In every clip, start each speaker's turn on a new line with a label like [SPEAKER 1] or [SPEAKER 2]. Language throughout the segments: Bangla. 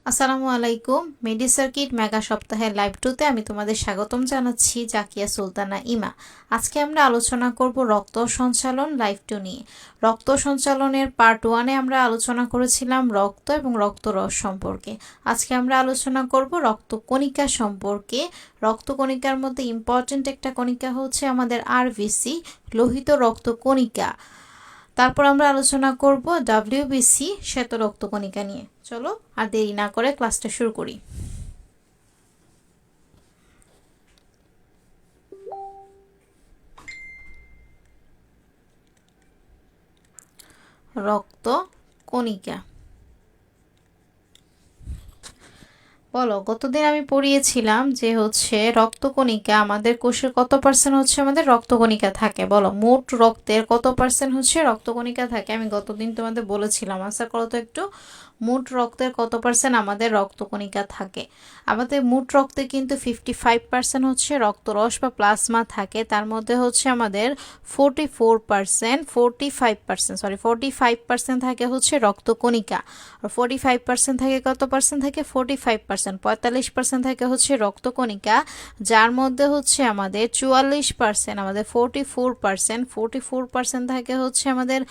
[SPEAKER 1] আসসালামু আলাইকুম। মিডি সার্কিট মেগা সপ্তাহের লাইভ টুতে আমি তোমাদের স্বাগতম জানাচ্ছি, জাকিয়া সুলতানা ইমা। আজকে আমরা আলোচনা করব রক্ত সঞ্চালন লাইভ টু নিয়ে। রক্ত সঞ্চালনের পার্ট 1-এ আমরা আলোচনা করেছিলাম রক্ত এবং রক্তরস সম্পর্কে। আজকে আমরা আলোচনা করব রক্তকণিকা সম্পর্কে। রক্তকণিকার মধ্যে ইম্পর্ট্যান্ট একটা কণিকা হচ্ছে আমাদের আরবিসি, লোহিত রক্তকণিকা। তারপর আমরা আলোচনা করব ডাব্লিউবিসি, শ্বেত রক্তকণিকা নিয়ে। চলো আর দেরি না করে ক্লাসটা শুরু করি। রক্তকণিকা বলো, গতদিন আমি পড়িয়েছিলাম যে হচ্ছে রক্তকণিকা আমাদের কোষের কত পার্সেন্ট হচ্ছে আমাদের রক্তকণিকা থাকে। বলো, মোট রক্তের কত পার্সেন্ট হচ্ছে রক্তকণিকা থাকে? আমি গতদিন তোমাদের বলেছিলাম, আনসার করো তো একটু। মোট রক্তের কত পার্সেন্ট আমাদের রক্তকণিকা থাকে? আমাদের মোট রক্তে কিন্তু 55% হচ্ছে রক্তরস বা প্লাজমা থাকে। তার মধ্যে হচ্ছে আমাদের 45% থাকে হচ্ছে রক্তকণিকা। আর 45% থাকে কত পার্সেন্ট থাকে? 45% থাকে হচ্ছে রক্তকণিকা, যার মধ্যে হচ্ছে আমাদের 44%, আমাদের 44% থাকে হচ্ছে আমাদের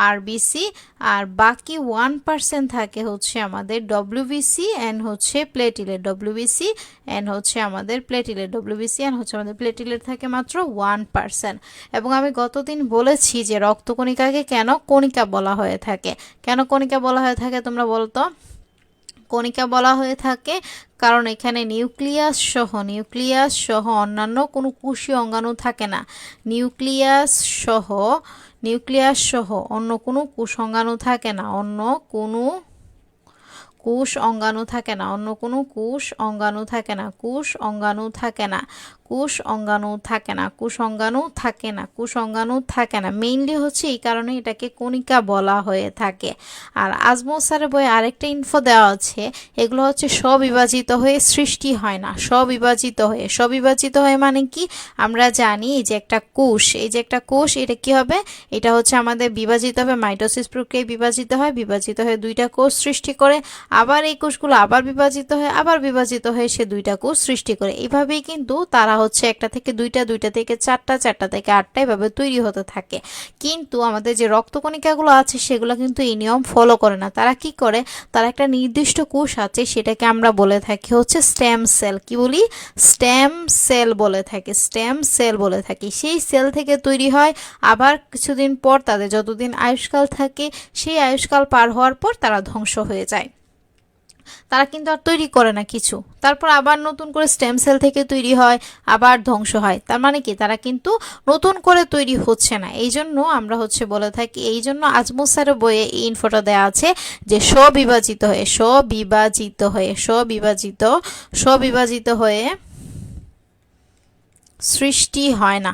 [SPEAKER 1] আরবিসি, আর বাকি 1% থাকে হচ্ছে আমাদের ডব্লিউবিসি এন্ড হচ্ছে প্লেটিলেট। ডব্লিউবিসি এন্ড হচ্ছে আমাদের প্লেটিলেট, ডব্লিউবিসি এন্ড হচ্ছে আমাদের প্লেটিলেট থাকে মাত্র 1%। এবং আমি গতদিন বলেছি যে রক্তকণিকাকে কেন কণিকা বলা হয়ে থাকে। কেন কণিকা বলা হয়ে থাকে তোমরা বলো তো? কণিকা বলা হয়ে থাকে কারণ এখানে নিউক্লিয়াস সহ অন্যান্য কোনো কোষীয় অঙ্গাণু থাকে না। নিউক্লিয়াস সহ অন্য কোনো কোষ অঙ্গাণু থাকে না। অন্য কোনো কোষ অঙ্গাণু থাকে না। অন্য কোনো কোষ অঙ্গাণু থাকে না। কোষ অঙ্গাণু থাকে না। কোষ অঙ্গাণু থাকে না। কোষ অঙ্গাণু থাকে না। কোষ অঙ্গাণু থাকে না। মেইনলি হচ্ছে এই কারণে এটাকে কণিকা বলা হয়ে থাকে। আর আজমল স্যারের বইয়ে আরেকটা ইনফো দেওয়া আছে, এগুলো হচ্ছে স্ববিভাজিত হয়ে সৃষ্টি হয় না। স্ববিভাজিত হয়ে মানে কি? আমরা জানি এই যে একটা কোষ, এটা কি হবে? এটা হচ্ছে আমাদের বিভাজিত হবে, মাইটোসিস প্রক্রিয়ায় বিভাজিত হয়ে দুইটা কোষ সৃষ্টি করে। আবার এই কোষগুলো আবার বিভাজিত হয়ে সে দুইটা কোষ সৃষ্টি করে। এইভাবেই কিন্তু তারা হচ্ছে একটা থেকে দুইটা, দুইটা থেকে চারটা, চারটা থেকে আটটা এভাবে তৈরি হতে থাকে। কিন্তু আমাদের যে রক্তকণিকাগুলো আছে সেগুলো কিন্তু এই নিয়ম ফলো করে না। তারা কি করে? তারা একটা নির্দিষ্ট কোষ আছে, সেটাকে আমরা বলে থাকি হচ্ছে স্টেম সেল। কি বলি? স্টেম সেল বলে থাকি। সেই সেল থেকে তৈরি হয়। আবার কিছুদিন পর, তাদের যতদিন আয়ুষ্কাল থাকে, সেই আয়ুষ্কাল পার হওয়ার পর তারা ধ্বংস হয়ে যায়। তারা কিন্তু আর তৈরি করে না কিছু। তারপর আবার নতুন করে স্টেম সেল থেকে তৈরি হয়, আবার ধ্বংস হয়। তার মানে কি? তারা কিন্তু নতুন করে তৈরি হচ্ছে না। এই জন্য আমরা হচ্ছে বলে থাকি, এই জন্য আজমল স্যারের বইয়ে এই ইনফোটা দেওয়া আছে যে স্ববিভাজিত হয়ে সৃষ্টি হয় না।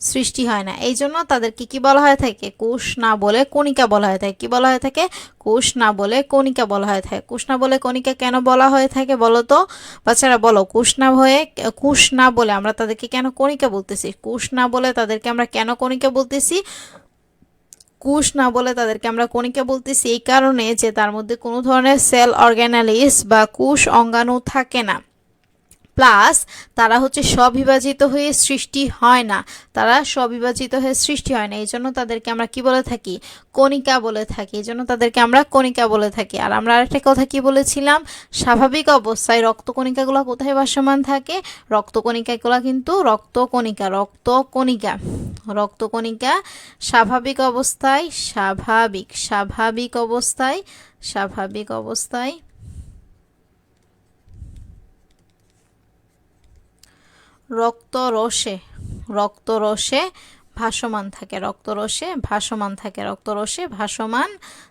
[SPEAKER 1] সৃষ্টি হয় না। এই জন্য তাদেরকে কি বলা হয়ে থাকে? কোষ না বলে কণিকা বলা হয়ে থাকে। কি বলা হয়ে থাকে? কোষ না বলে কণিকা বলা হয়ে থাকে। কোষ না বলে কণিকা কেন বলা হয়ে থাকে বলো তো বাচ্চারা? বলো, কোষ না বলে আমরা তাদেরকে কেন কণিকা বলতেছি? কোষ না বলে তাদেরকে আমরা কেন কণিকা বলতেছি? এই কারণে যে তার মধ্যে কোনো ধরনের সেল অর্গানালিস বা কোষ অঙ্গাণু থাকে না। প্লাস তারা হচ্ছে স্ববিভাজিত হয়ে সৃষ্টি হয় না। এই জন্য তাদেরকে আমরা কি বলে থাকি? কণিকা বলে থাকি। আর আমরা আরেকটা কথা কি বলেছিলাম? স্বাভাবিক অবস্থায় রক্তকণিকাগুলো কোথায় ভাসমান থাকে? রক্তকণিকা স্বাভাবিক অবস্থায় রক্তরসে ভাসমান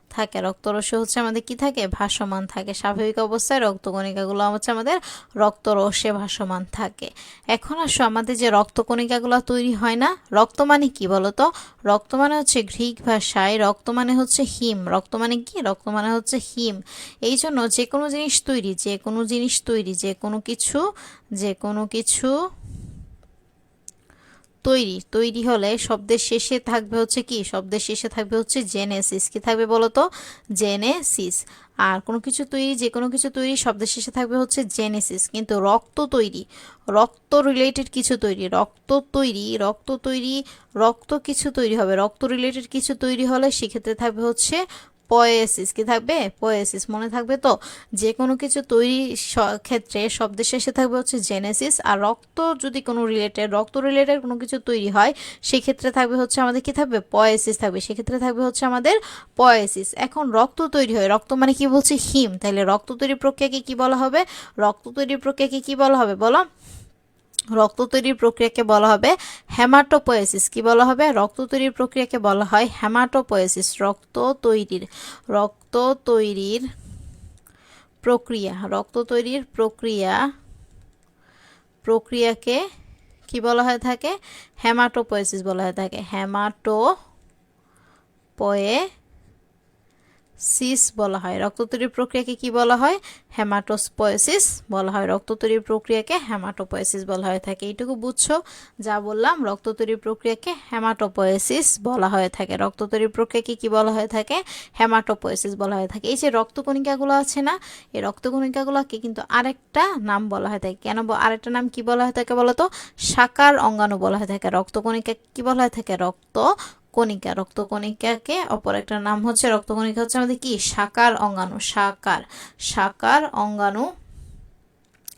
[SPEAKER 1] থাকে। রক্তরসে হচ্ছে আমাদের কি থাকে? ভাসমান থাকে। স্বাভাবিক অবস্থায় রক্তকণিকাগুলো হচ্ছে আমাদের রক্তরসে ভাসমান থাকে। এখন আসো, আমাদের যে রক্তকণিকাগুলো তৈরি হয় না, রক্ত মানে কি বলতো? রক্ত মানে হচ্ছে গ্রিক ভাষায় রক্ত মানে হচ্ছে হিম। রক্ত মানে কি? রক্ত মানে হচ্ছে হিম। এই জন্য যে কোনো কিছু তৈরি, তৈরি হলে শব্দের শেষে থাকবে হচ্ছে কি, শব্দের শেষে থাকবে হচ্ছে জেনেসিস। কি থাকবে বলো তো? জেনেসিস। আর কোনো কিছু তৈরি, যে কোনো কিছু তৈরি শব্দের শেষে থাকবে হচ্ছে জেনেসিস। কিন্তু রক্ত তৈরি, রক্ত রিলেটেড কিছু তৈরি, রক্ত তৈরি, রক্ত তৈরি, রক্ত কিছু তৈরি হবে, রক্ত রিলেটেড কিছু তৈরি হলে সেক্ষেত্রে থাকবে হচ্ছে পয়েসিস। কি থাকবে? পয়েসিস। মনে থাকবে তো? যে কোনো কিছু তৈরি ক্ষেত্রে শব্দের শেষে থাকবে হচ্ছে জেনেসিস। আর রক্ত যদি কোনো রিলেটেড, রক্ত রিলেটেড কোনো কিছু তৈরি হয় সেক্ষেত্রে থাকবে হচ্ছে আমাদের কি থাকবে? পয়েসিস থাকবে। সেক্ষেত্রে থাকবে হচ্ছে আমাদের পয়েসিস। এখন রক্ত তৈরি হয়, রক্ত মানে কি বলছে? হিম। তাহলে রক্ত তৈরির প্রক্রিয়াকে কি বলা হবে? রক্ত তৈরির প্রক্রিয়াকে কি বলা হবে বলো? রক্ত তৈরির প্রক্রিয়াকে বলা হবে হেমাটোপয়েসিস। কি বলা হবে? রক্ত তৈরির প্রক্রিয়াকে বলা হয় হেমাটোপয়েসিস। রক্ত তৈরির, রক্ত তৈরির প্রক্রিয়া, রক্ত তৈরির প্রক্রিয়া, প্রক্রিয়াকে কি বলা হয়ে থাকে? হেমাটোপয়েসিস বলা হয়ে থাকে। হেমাটোপয়েসিস বলা হয়। রক্ত তৈরির প্রক্রিয়াকে কি বলা হয়? হেমাটোপয়েসিস বলা হয়। রক্ত তৈরির প্রক্রিয়াকে হেমাটোপয়েসিস বলা হয়ে থাকে। এইটুকু বুঝছো? যা বললাম, রক্ত তৈরির প্রক্রিয়াকে হেমাটোপয়েসিস বলা হয়ে থাকে। রক্ত তৈরির প্রক্রিয়াকে কি বলা হয়ে থাকে? হেমাটোপয়েসিস বলা হয়ে থাকে। এই যে রক্তকণিকাগুলো আছে না, এই রক্তকণিকাগুলোকে কিন্তু আরেকটা নাম বলা হয়ে থাকে। কেন আরেকটা নাম কি বলা হয়ে থাকে বলো তো? সাকার অঙ্গাণু বলা হয়ে থাকে। রক্তকণিকা কি বলা হয়ে থাকে? রক্তকণিকা। রক্তকণিকাকে অপর একটা নাম হচ্ছে, রক্তকণিকা হচ্ছে আমাদের কি? সাকার অঙ্গাণু। সাকার, সাকার অঙ্গাণু।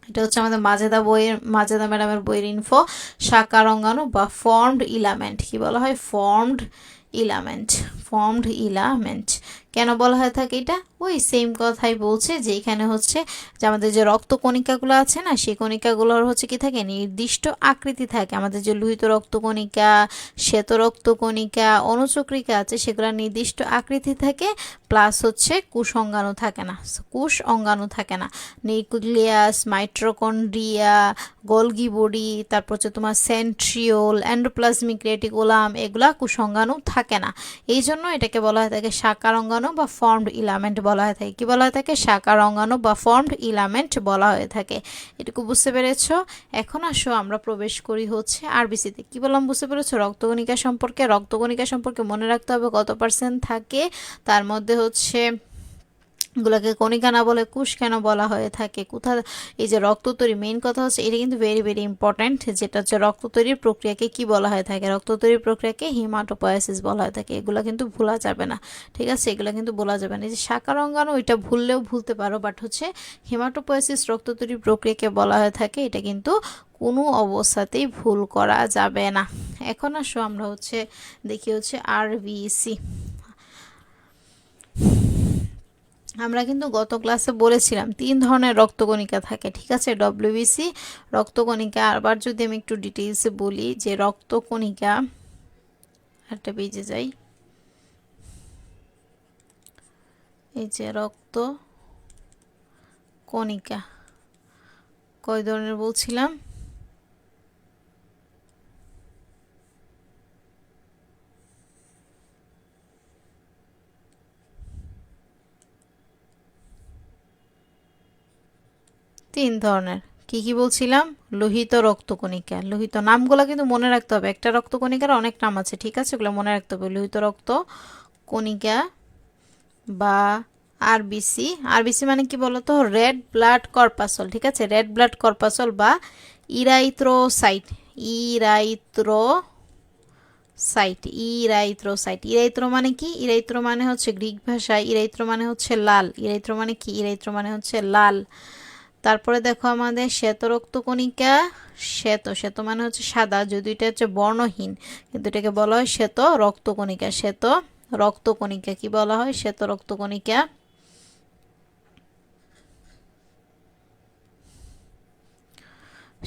[SPEAKER 1] এটা হচ্ছে আমাদের মাজেদা বইয়ের, মাজেদা ম্যাডামের বইয়ের ইনফো। সাকার অঙ্গাণু বা ফর্মড ইলামেন্ট। কি বলা হয়? ফর্মড ইলামেন্ট। ফর্মড ইলামেন্ট। কেন বলা হয় থাকে এটা? ওই সেম কথাই বলছে যে এখানে হচ্ছে যে আমাদের যে রক্ত কণিকাগুলো আছে না, সেই কণিকাগুলোর হচ্ছে কি থাকে? নির্দিষ্ট আকৃতি থাকে। আমাদের যে লোহিত রক্তকণিকা, শ্বেত রক্তকণিকা, অনুচক্রিকা আছে, সেগুলোর নির্দিষ্ট আকৃতি থাকে। প্লাস হচ্ছে কুশ অঙ্গাণু থাকে না, কুশ অঙ্গাণু থাকে না। নিউক্লিয়াস, মাইটোকন্ড্রিয়া, গোলগি বডি, তারপর হচ্ছে তোমার সেন্ট্রিওল, এন্ডোপ্লাজমিক রেটিকুলাম, এগুলা কুশ অঙ্গাণু থাকে না। এই জন্য এটাকে বলা হয় থাকে সাকার অঙ্গাণু বা ফর্মড ইলামেন্ট বলা হয়ে থাকে। কি বলা হয়ে থাকে? সাকার অঙ্গাণু বা ফর্মড ইলামেন্ট বলা হয়ে থাকে। এটুকু বুঝতে পেরেছো? এখন আসো আমরা প্রবেশ করি হচ্ছে আরবিসিতে। কি বললাম বুঝতে পেরেছো? রক্তকণিকা সম্পর্কে, রক্তকণিকা সম্পর্কে মনে রাখতে হবে কত পার্সেন্ট থাকে তার মধ্যে হচ্ছে গুলাকে কণিকা না বলে কুশ কেন বলা হয়ে থাকে, কোথায় এই যে রক্ত তৈরি, মেইন কথা হচ্ছে এটা কিন্তু ভেরি ভেরি ইম্পর্ট্যান্ট, যেটা হচ্ছে রক্ত তৈরির প্রক্রিয়াকে কি বলা হয়ে থাকে? রক্ত তৈরির প্রক্রিয়াকে হিমাটোপয়েসিস বলা হয়ে থাকে। এগুলো কিন্তু ভোলা যাবে না, ঠিক আছে? এগুলো কিন্তু বলা যাবে না। এই যে সাকার অঙ্গাণু, এটা ভুললেও ভুলতে পারো, বাট হচ্ছে হিমাটোপয়েসিস রক্ত তৈরির প্রক্রিয়াকে বলা হয়ে থাকে, এটা কিন্তু কোনো অবস্থাতেই ভুল করা যাবে না। এখন আসো আমরা হচ্ছে দেখি হচ্ছে আরবিসি। আমরা কিন্তু গত ক্লাসে বলেছিলাম 3 ধরনের রক্তকণিকা থাকে, ঠিক আছে? ডব্লিউবিসি রক্তকণিকা। আবার যদি আমি একটু ডিটেইলসে বলি যে রক্তকণিকা, একটা পেজে যাই, এই যে রক্তকণিকা কয় ধরনের বলছিলাম? তিন ধরনের। কি কি বলছিলাম? লোহিত রক্তকণিকা। লোহিত নামগুলো কিন্তু মনে রাখতে হবে, একটা রক্তকণিকার অনেক নাম আছে, ঠিক আছে? ওগুলো মনে রাখতে হবে। লোহিত রক্তকণিকা বা আরবিসি। আরবিসি মানে কি বলতো? রেড ব্লাড কর্পাসল, ঠিক আছে? রেড ব্লাড কর্পাসল বা ইরাইথ্রোসাইট। Erythrocyte, erythrocyte. ইরাইথ্রো মানে কি? ইরাইথ্রো মানে হচ্ছে গ্রিক ভাষায় ইরাইথ্রো মানে হচ্ছে লাল। ইরাইথ্রো মানে কি? ইরাইথ্রো মানে হচ্ছে লাল। তারপরে দেখো আমাদের শ্বেত রক্তকণিকা। শ্বেত, শ্বেত মানে হচ্ছে সাদা, যদি এটা হচ্ছে বর্ণহীন, কিন্তু এটাকে বলা হয় শ্বেত রক্তকণিকা। শ্বেত রক্তকণিকা কি বলা হয়? শ্বেত রক্তকণিকা।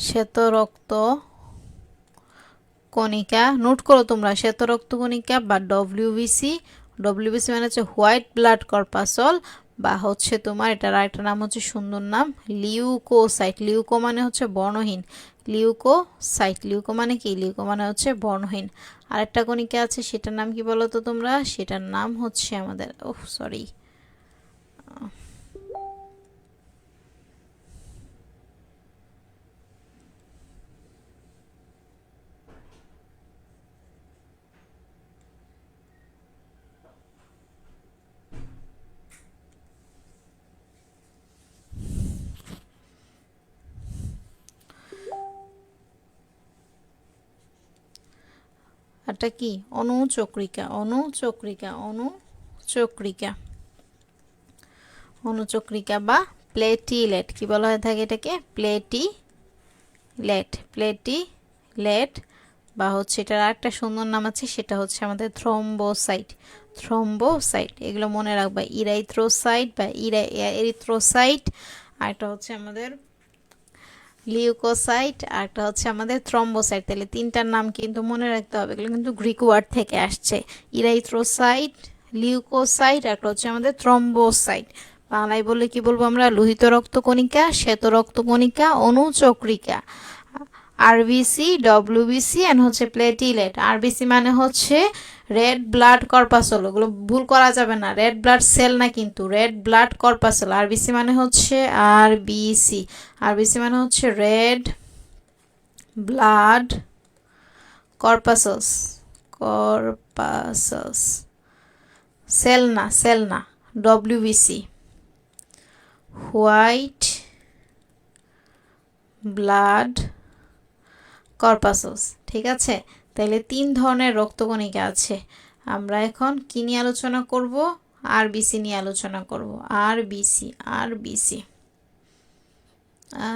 [SPEAKER 1] শ্বেত রক্ত কণিকা, নোট করো তোমরা, শ্বেত রক্তকণিকা বা ডব্লিউবিসি। ডব্লিউবিসি মানে হচ্ছে হোয়াইট ব্লাড কর্পাসল, বা হচ্ছে তোমার এটার আরেকটা নাম হচ্ছে সুন্দর নাম লিউকোসাইট। লিউকো মানে হচ্ছে বর্ণহীন, লিউকোসাইট। লিউকো মানে কি? লিউকো মানে হচ্ছে বর্ণহীন। আরেকটা কণিকা আছে, সেটার নাম কি বলো তো তোমরা? সেটার নাম হচ্ছে আমাদের, ওহ সরি, এটা কি অনুচক্রিকা, অনুচক্রিকা, অনুচক্রিকা, অনুচক্রিকা বা প্লেটিলেট কি বলা হয়ে থাকে এটাকে? প্লেটিলেট, প্লেটিলেট বা হচ্ছে এটার আরেকটা সুন্দর নাম আছে, সেটা হচ্ছে আমাদের থ্রম্বোসাইট, থ্রম্বোসাইট। এগুলো মনে রাখবা, ইরাইথ্রোসাইট বা এরিথ্রোসাইট, আরেকটা হচ্ছে আমাদের লিউকোসাইট, আর একটা হচ্ছে আমাদের থ্রম্বোসাইট। তাহলে তিনটার নাম কিন্তু মনে রাখতে হবে, এগুলো কিন্তু গ্রিক ওয়ার্ড থেকে আসছে। ইরাইথ্রোসাইট, লিউকোসাইট, আর একটা হচ্ছে আমাদের থ্রম্বোসাইট। বাংলায় বললে কি বলবো আমরা? লোহিত রক্তকণিকা, শ্বেত রক্তকণিকা, অনুচক্রিকা, আরবিসি, ডব্লিউবিসি এন্ড হচ্ছে প্লেটিলেট। আরবিসি মানে হচ্ছে রেড ব্লাড কর্পাসল, ওগুলো ভুল করা যাবে না, রেড ব্লাড সেল না কিন্তু, রেড ব্লাড কর্পাসল। আরবিসি মানে হচ্ছে আরবিসি, আরবিসি মানে হচ্ছে red blood corpuscles, corpuscles, cell না, সেল না। WBC white blood corpuscles. ঠিক আছে, তাইলে তিন ধরনের রক্তকণিকা আছে। আমরা এখন কি নিয়ে আলোচনা করব? আরবিসি নিয়ে আলোচনা করব। RBC, RBC,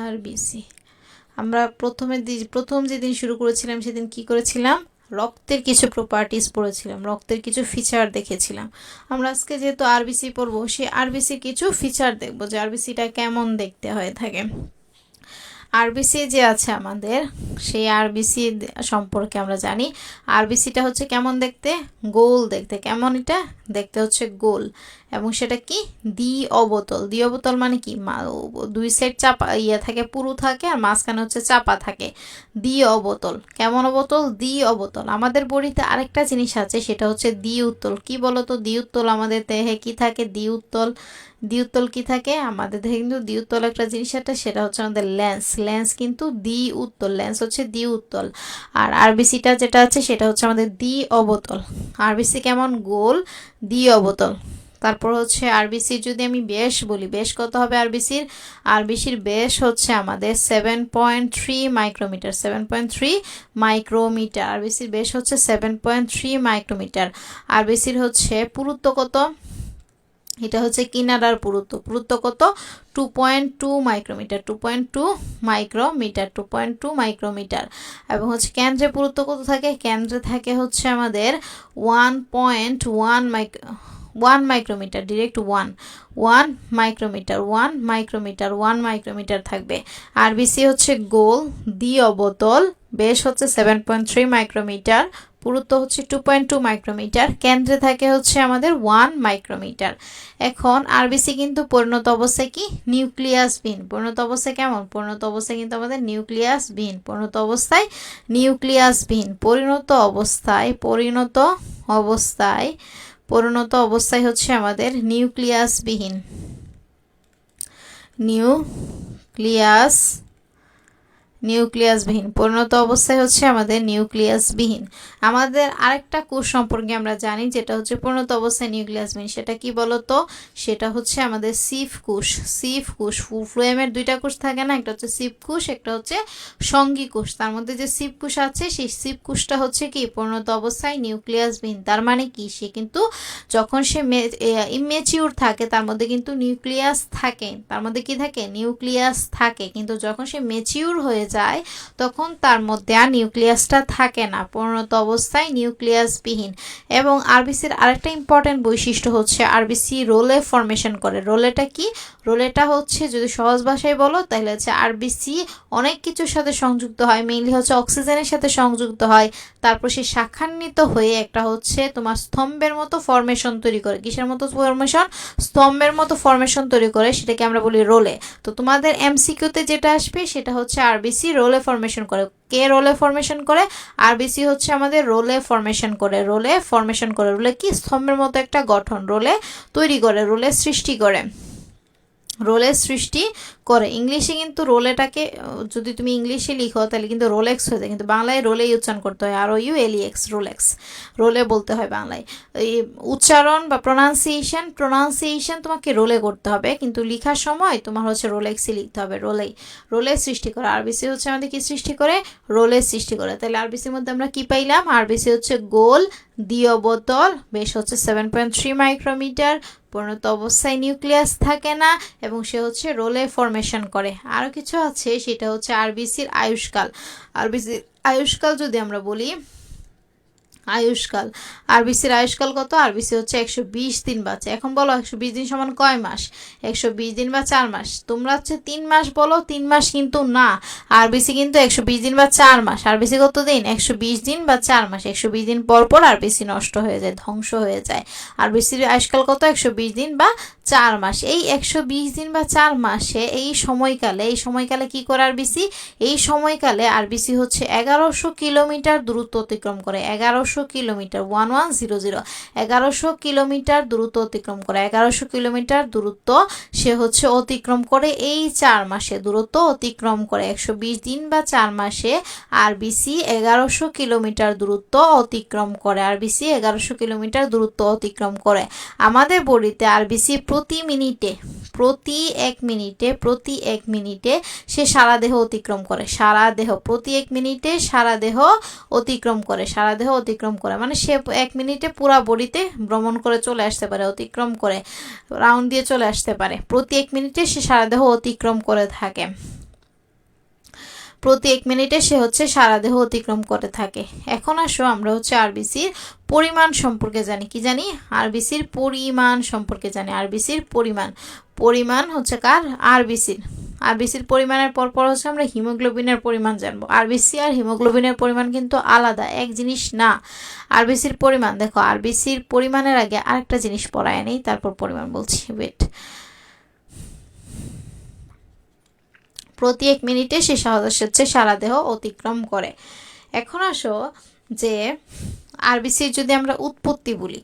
[SPEAKER 1] RBC. আমরা প্রথম যেদিন শুরু করেছিলাম সেদিন কি করেছিলাম? রক্তের কিছু প্রপার্টিস পড়েছিলাম, রক্তের কিছু ফিচার দেখেছিলাম। আমরা আজকে যেহেতু আরবিসি পড়বো, সেই আরবিসি কিছু ফিচার দেখবো যে আরবিসিটা কেমন দেখতে হয়ে থাকে। আরবিসি যে আছে আমাদের, সেই আরবিসি সম্পর্কে আমরা জানি। আরবিসিটা হচ্ছে কেমন দেখতে? গোল দেখতে। কেমন এটা দেখতে? হচ্ছে গোল, এবং সেটা কি দ্বি অবতল। দ্বি অবতল মানে কি? দুই সাইড চাপা থাকে, পুরু থাকে, আর মাঝখানে হচ্ছে চাপা থাকে। দ্বি অবতল। কেমন অবতল? দ্বি অবতল। আমাদের বডিতে আরেকটা জিনিস আছে, সেটা হচ্ছে দ্বি উত্তল। কি বলতো? দ্বি উত্তল আমাদের দেহে কি থাকে? দ্বি উত্তল। দ্বি উত্তল কি থাকে আমাদের দেহে? কিন্তু দ্বি উত্তল একটা জিনিস আছে, সেটা হচ্ছে আমাদের লেন্স। লেন্স কিন্তু দ্বি উত্তল, লেন্স হচ্ছে দ্বি উত্তল। আর আরবিসিটা যেটা আছে সেটা হচ্ছে আমাদের দ্বি অবতল। আরবিসি কেমন? গোল, দ্বি অবতল। তারপর হচ্ছে আরবিসি যদি আমি ব্যাস বলি, ব্যাস কত হবে আরবিসির? আরবিসির ব্যাস হচ্ছে আমাদের 7.3 মাইক্রোমিটার, 7.3 মাইক্রোমিটার। আরবিসির ব্যাস হচ্ছে 7.3 মাইক্রোমিটার। আরবিসির হচ্ছে পুরুত্ব কত? এটা হচ্ছে কিনারার পুরুত্ব, পুরুত্ব কত? 2.2 মাইক্রোমিটার, 2.2 মাইক্রোমিটার, 2.2 মাইক্রোমিটার। এবং হচ্ছে কেন্দ্রে পুরুত্ব কত থাকে? কেন্দ্রে থাকে হচ্ছে আমাদের 1 micrometre, direct 1 micrometre, 1 micrometre, 1 micrometre থাকবে। আরবিসি হচ্ছে গোল, দ্বি অবতল, বেশ হচ্ছে 7.3 মাইক্রোমিটার, পুরুত্ব হচ্ছে 2.2 মাইক্রোমিটার, কেন্দ্রে থাকে হচ্ছে আমাদের 1 মাইক্রোমিটার। এখন আরবিসি কিন্তু পরিণত অবস্থায় কি? নিউক্লিয়াসবিহীন। পরিণত অবস্থায় কেমন? পরিণত অবস্থায় কিন্তু আমাদের নিউক্লিয়াসবিহীন, পরিণত অবস্থায় নিউক্লিয়াসবিহীন, পরিণত অবস্থায়, পরিণত অবস্থায়, পরিণত অবস্থায় হচ্ছে আমাদের নিউক্লিয়াসবিহীন, নিউক্লিয়াসবিহীন, পরিণত অবস্থায় হচ্ছে আমাদের নিউক্লিয়াসবিহীন। আমাদের আরেকটা কোষ সম্পর্কে আমরা জানি, যেটা হচ্ছে পরিণত অবস্থায় নিউক্লিয়াসবিহীন। সেটা কি বলতো? সেটা হচ্ছে আমাদের সিফ কোষ। সিফ কোষ, ফ্লোয়েমের দুইটা কোষ থাকে না, একটা হচ্ছে সিফ কোষ, একটা হচ্ছে সঙ্গী কোষ। তার মধ্যে যে সিফ কোষ আছে, সেই সিফ কোষটা হচ্ছে কি? পরিণত অবস্থায় নিউক্লিয়াসবিহীন। তার মানে কি? সে কিন্তু যখন সে ইমেচিউর থাকে, তার মধ্যে কিন্তু নিউক্লিয়াস থাকে, তার মধ্যে কি থাকে? নিউক্লিয়াস থাকে। কিন্তু যখন সে মেচিউর হয়ে যায়, তখন তার মধ্যে আর নিউক্লিয়াসটা থাকে না, পরিণত অবস্থায় নিউক্লিয়াসবিহীন। এবং আরবিসির আরেকটা ইম্পর্টেন্ট বৈশিষ্ট্য হচ্ছে আরবিসি রোলে ফরমেশন করে। রোলেটা কি? রোলেটা হচ্ছে, যদি সহজ ভাষায় বলো তাহলে হচ্ছে আরবিসি অনেক কিছুর সাথে সংযুক্ত হয়, মেইনলি হচ্ছে অক্সিজেনের সাথে সংযুক্ত হয়। তারপর সে শাখান্বিত হয়ে একটা হচ্ছে তোমার স্তম্ভের মতো ফরমেশন তৈরি করে। কিসের মতো ফরমেশন? স্তম্ভের মতো ফরমেশন তৈরি করে, সেটাকে আমরা বলি রোলে। তো তোমাদের এমসিকিউতে যেটা আসবে সেটা হচ্ছে আরবিসি রোলে ফরমেশন করে। কে রোলে ফরমেশন করে? আরবিসি হচ্ছে আমাদের রোলে ফরমেশন করে, রোলে ফরমেশন করে। রোলে কি? স্তম্ভের মতো একটা গঠন রোলে তৈরি করে, রোলে সৃষ্টি করে। রোলের সৃষ্টি করে। ইংলিশে কিন্তু রোলেটাকে যদি তুমি ইংলিশে লিখো তাহলে কিন্তু রোলেক্স হয়ে যায়, কিন্তু বাংলায় রোলেই উচ্চারণ করতে হয়, ROULEX, রোলেক্স, রোলে বলতে হয় বাংলায়। এই উচ্চারণ বা প্রোনাউন্সিয়েশন তোমাকে রোলে করতে হবে, কিন্তু লেখার সময় তোমার হচ্ছে রোলেক্সই লিখতে হবে, রোলের সৃষ্টি করে। আরবিসি হচ্ছে আমাদের কি সৃষ্টি করে? রোলের সৃষ্টি করে। তাহলে আরবিসির মধ্যে আমরা কি পাইলাম? আরবিসি হচ্ছে গোল দ্বিতীয় বোতল, বেশ হচ্ছে 7.3 মাইক্রোমিটার, পরিণত অবস্থায় নিউক্লিয়াস থাকে না এবং সে হচ্ছে রোলে ফরমেশন করে। আরও কিছু আছে, সেটা হচ্ছে আরবিসির আয়ুষ্কাল। আরবিসির আয়ুষ্কাল যদি আমরা বলি, আয়ুষ্কাল, আরবিসির আয়ুষ্কাল কত? আরবিসি হচ্ছে 120 দিন বাঁচে। এখন বলো 120 দিন সমান কয় মাস? 120 দিন বা 4 মাস। তোমরা হচ্ছে 3 মাস বলো, 3 মাস কিন্তু না, আরবিসি কিন্তু 120 দিন বা 4 মাস। আরবিসি কত দিন? 120 দিন বা 4 মাস। 120 দিন পর পর আরবিসি নষ্ট হয়ে যায়, ধ্বংস হয়ে যায়। আরবিসির আয়ুষ্কাল কত? 120 দিন বা 4 মাস। এই 120 দিন বা 4 মাসে এই সময়কালে কি করে আরবিসি? এই সময়কালে আরবিসি হচ্ছে 1100 কিলোমিটার দূরত্ব অতিক্রম করে। 1100 কিলোমিটার, 1100, 1100 কিলোমিটার দূরত্ব অতিক্রম করে। 1100 কিলোমিটার দূরত্ব সে হচ্ছে অতিক্রম করে এই 4 মাসে, দূরত্ব অতিক্রম করে। 120 দিন বা 4 মাসে আরবিসি 1100 কিলোমিটার দূরত্ব অতিক্রম করে। আরবিসি 1100 কিলোমিটার দূরত্ব অতিক্রম করে। আমাদের বডিতে আরবিসি প্রতি এক মিনিটে সে সারা দেহ অতিক্রম করে। প্রতি 1 মিনিটে সারা দেহ অতিক্রম করে, মানে সে 1 মিনিটে পুরা বডিতে ভ্রমণ করে চলে আসতে পারে, অতিক্রম করে রাউন্ড দিয়ে চলে আসতে পারে। প্রতি 1 মিনিটে সে সারা দেহ অতিক্রম করে থাকে। প্রতি 1 মিনিটে সে হচ্ছে সারা দেহ অতিক্রম করে থাকে। এখন আসো আমরা হচ্ছে আরবিসির পরিমাণ সম্পর্কে জানি। কি জানি? আরবিসির পরিমাণ সম্পর্কে জানি। আরবিসির পরিমাণ হচ্ছে কার? আরবিসির পরিমাণের পর হচ্ছে আমরা হিমোগ্লোবিনের পরিমাণ জানবো। আরবিসি আর হিমোগ্লোবিনের পরিমাণ কিন্তু আলাদা, এক জিনিস না। আরবিসির পরিমাণ দেখো, আরবিসির পরিমাণের আগে আরেকটা জিনিস পড়ায় নেই, তারপর পরিমাণ বলছি, ওয়েট। প্রতি 1 মিনিটে সে হচ্ছে সারা দেহ অতিক্রম করে। এখন আসো যে আরবিসির যদি আমরা উৎপত্তি বলি,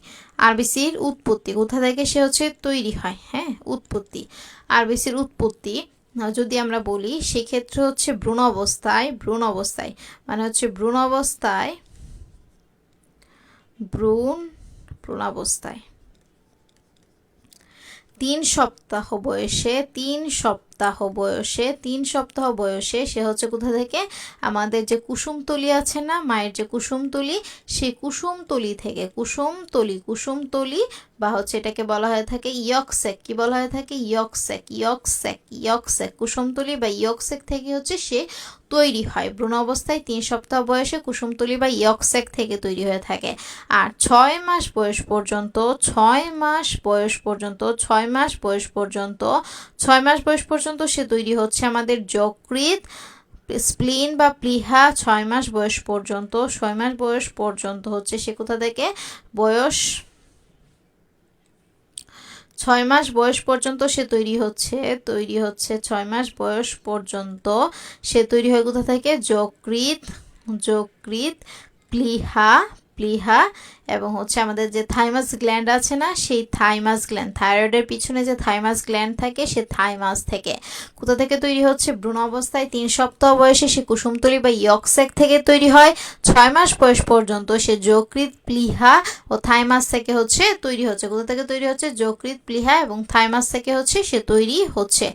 [SPEAKER 1] আরবিসির উৎপত্তি কোথা থেকে সে হচ্ছে তৈরি হয়? হ্যাঁ, উৎপত্তি, আরবিসির উৎপত্তি যদি আমরা বলি সেক্ষেত্রে হচ্ছে ভ্রূণ অবস্থায়, মানে হচ্ছে ভ্রূণ অবস্থায় 3 সপ্তাহ বয়সে সে হচ্ছে কোথা থেকে? আমাদের যে কুসুমতলি আছে না, মায়ের যে কুসুমতলি, সেই কুসুমতলি বা হচ্ছে এটাকে বলা হয়ে থাকে ইয়কস্যাক। কি বলা হয়ে থাকে? ইয়কস্যাক। কুসুমতলি বা ইয়কস্যাক থেকে হচ্ছে সে তৈরি হয়। ভ্রূণ অবস্থায় 3 সপ্তাহ বয়সে কুসুমতলি বা ইয়কস্যাক থেকে তৈরি হয়ে থাকে। আর 6 মাস বয়স পর্যন্ত সে তৈরি হচ্ছে আমাদের যকৃৎ, স্প্লিন বা প্লীহা। 6 মাস বয়স পর্যন্ত হচ্ছে সে কোথা থেকে? 6 মাস বয়স পর্যন্ত সে তৈরি হচ্ছে 6 মাস বয়স পর্যন্ত সে তৈরি হয় কোথা থেকে? যকৃৎ, প্লীহা এবং হচ্ছে আমাদের যে থাইমাস গ্ল্যান্ড আছে না, সেই থাইরয়েডের পিছনে যে থাইমাস গ্ল্যান্ড থাকে, সে থাইমাস থেকে। কোথা থেকে তৈরি হচ্ছে? ভ্রূণ অবস্থায় 3 সপ্তাহ বয়সে সে কুসুমতলি বা ইয়কস্যাক থেকে তৈরি হয়। 6 মাস বয়স পর্যন্ত সে যকৃৎ, প্লীহা ও থাইমাস থেকে হচ্ছে তৈরি হচ্ছে। কোথা থেকে তৈরি হচ্ছে? যকৃৎ, প্লীহা এবং থাইমাস থেকে হচ্ছে সে তৈরি হচ্ছে।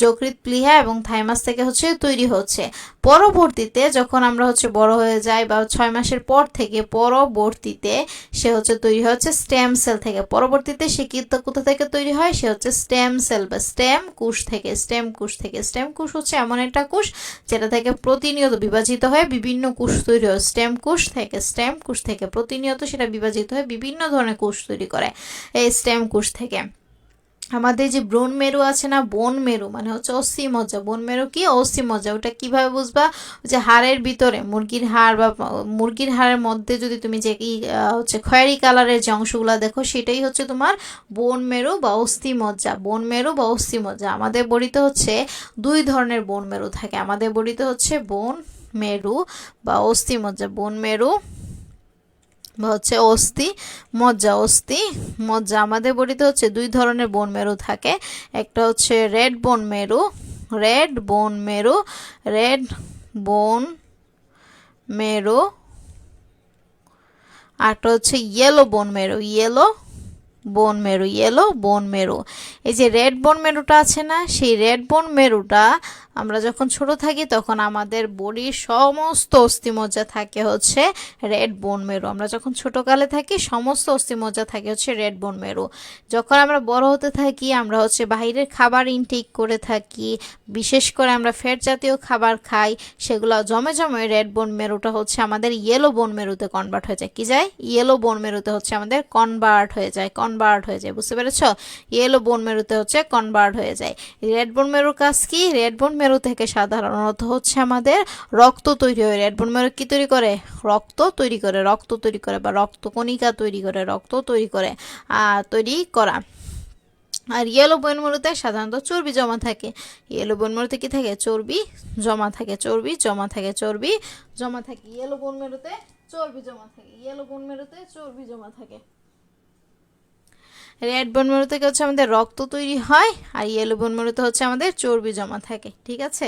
[SPEAKER 1] যকৃৎ, প্লীহা এবং থাইমাস থেকে হচ্ছে তৈরি হচ্ছে। পরবর্তীতে যখন আমরা হচ্ছে বড় হয়ে যাই বা 6 মাসের পর থেকে পরবর্তীতে সে হচ্ছে তৈরি হচ্ছে স্টেম সেল থেকে। পরবর্তীতে সে কোথা থেকে তৈরি হয়? সে হচ্ছে স্টেম সেল বা স্টেম কোষ থেকে। স্টেম কোষ হচ্ছে এমন একটা কোষ যেটা থেকে প্রতিনিয়ত বিভাজিত হয়ে বিভিন্ন কোষ তৈরি হয়। স্টেম কোষ থেকে প্রতিনিয়ত সেটা বিভাজিত হয়ে বিভিন্ন ধরনের কোষ তৈরি করে এই স্টেম কোষ থেকে। আমাদের যে ব্রোন মেরু আছে না, বোন মেরু মানে হচ্ছে অস্থিমজ্জা। বোন মেরু কি? অস্থিমজ্জা। ওটা কিভাবে বুঝবা? যে হাড়ের ভিতরে মুরগির হাড় বা মুরগির হাড়ের মধ্যে যদি তুমি যে হচ্ছে খয়েরি কালারের যে অংশগুলো দেখো, সেটাই হচ্ছে তোমার বোন মেরু বা অস্থিমজ্জা। আমাদের বডিতে হচ্ছে 2 ধরনের বোন মেরু থাকে। আমাদের বডিতে হচ্ছে বোন মেরু বা অস্থিমজ্জা, বোন মেরু বা হচ্ছে অস্থি মজ্জা। অস্থি মজ্জা। আমাদের বডিতে হচ্ছে দুই ধরনের বোন মেরু থাকে, একটা হচ্ছে রেড বোন মেরু, রেড বোন মেরু, রেড বোন মেরু, আরটা হচ্ছে ইয়েলো বোন মেরু, ইয়েলো বোন মেরু, ইয়েলো বোন মেরু। এই যে রেড বোন মেরুটা আছে না, সেই রেড বোন মেরুটা আমরা যখন ছোট থাকি তখন আমাদের বডির সমস্ত অস্থিমজ্জা থাকে হচ্ছে রেড বোন মেরু। আমরা যখন ছোটকালে থাকি সমস্ত অস্থিমজ্জা থাকে হচ্ছে রেড বোন মেরু। যখন আমরা বড় হতে থাকি আমরা হচ্ছে বাইরের খাবার ইনটেক করে থাকি, বিশেষ করে আমরা ফ্যাট জাতীয় খাবার খাই, সেগুলো জমে জমে রেড বোন মেরুটা হচ্ছে আমাদের ইয়েলো বোন মেরুতে কনভার্ট হয়ে যায়। কি যায়? ইয়েলো বোন মেরুতে হচ্ছে আমাদের কনভার্ট হয়ে যায়, কনভার্ট হয়ে যায়। বুঝতে পেরেছ? ইয়েলো বোন মেরুতে হচ্ছে কনভার্ট হয়ে যায়। রেড বোন মেরুর কাজ কি? রেড বোন মেরু থেকে সাধারণত হচ্ছে আমাদের রক্ত তৈরি হয়। রেড বোন মেরু কি তৈরি করে? রক্ত তৈরি করে, রক্ত তৈরি করে বা রক্তকণিকা তৈরি করে, রক্ত তৈরি করে, তৈরি করা। আর ইয়েলো বোন মেরুতে সাধারণত চর্বি জমা থাকে। ইয়েলো বোন মেরুতে কি থাকে? চর্বি জমা থাকে, চর্বি জমা থাকে, চর্বি জমা থাকে। ইয়েলো বোন মেরুতে চর্বি জমা থাকে, ইয়েলো বোন মেরুতে চর্বি জমা থাকে। রেড বোন মেরু থেকে হচ্ছে আমাদের রক্ত তৈরি হয়, আর ইয়েলো বোন মেরুতে হচ্ছে আমাদের চর্বি জমা থাকে। ঠিক আছে,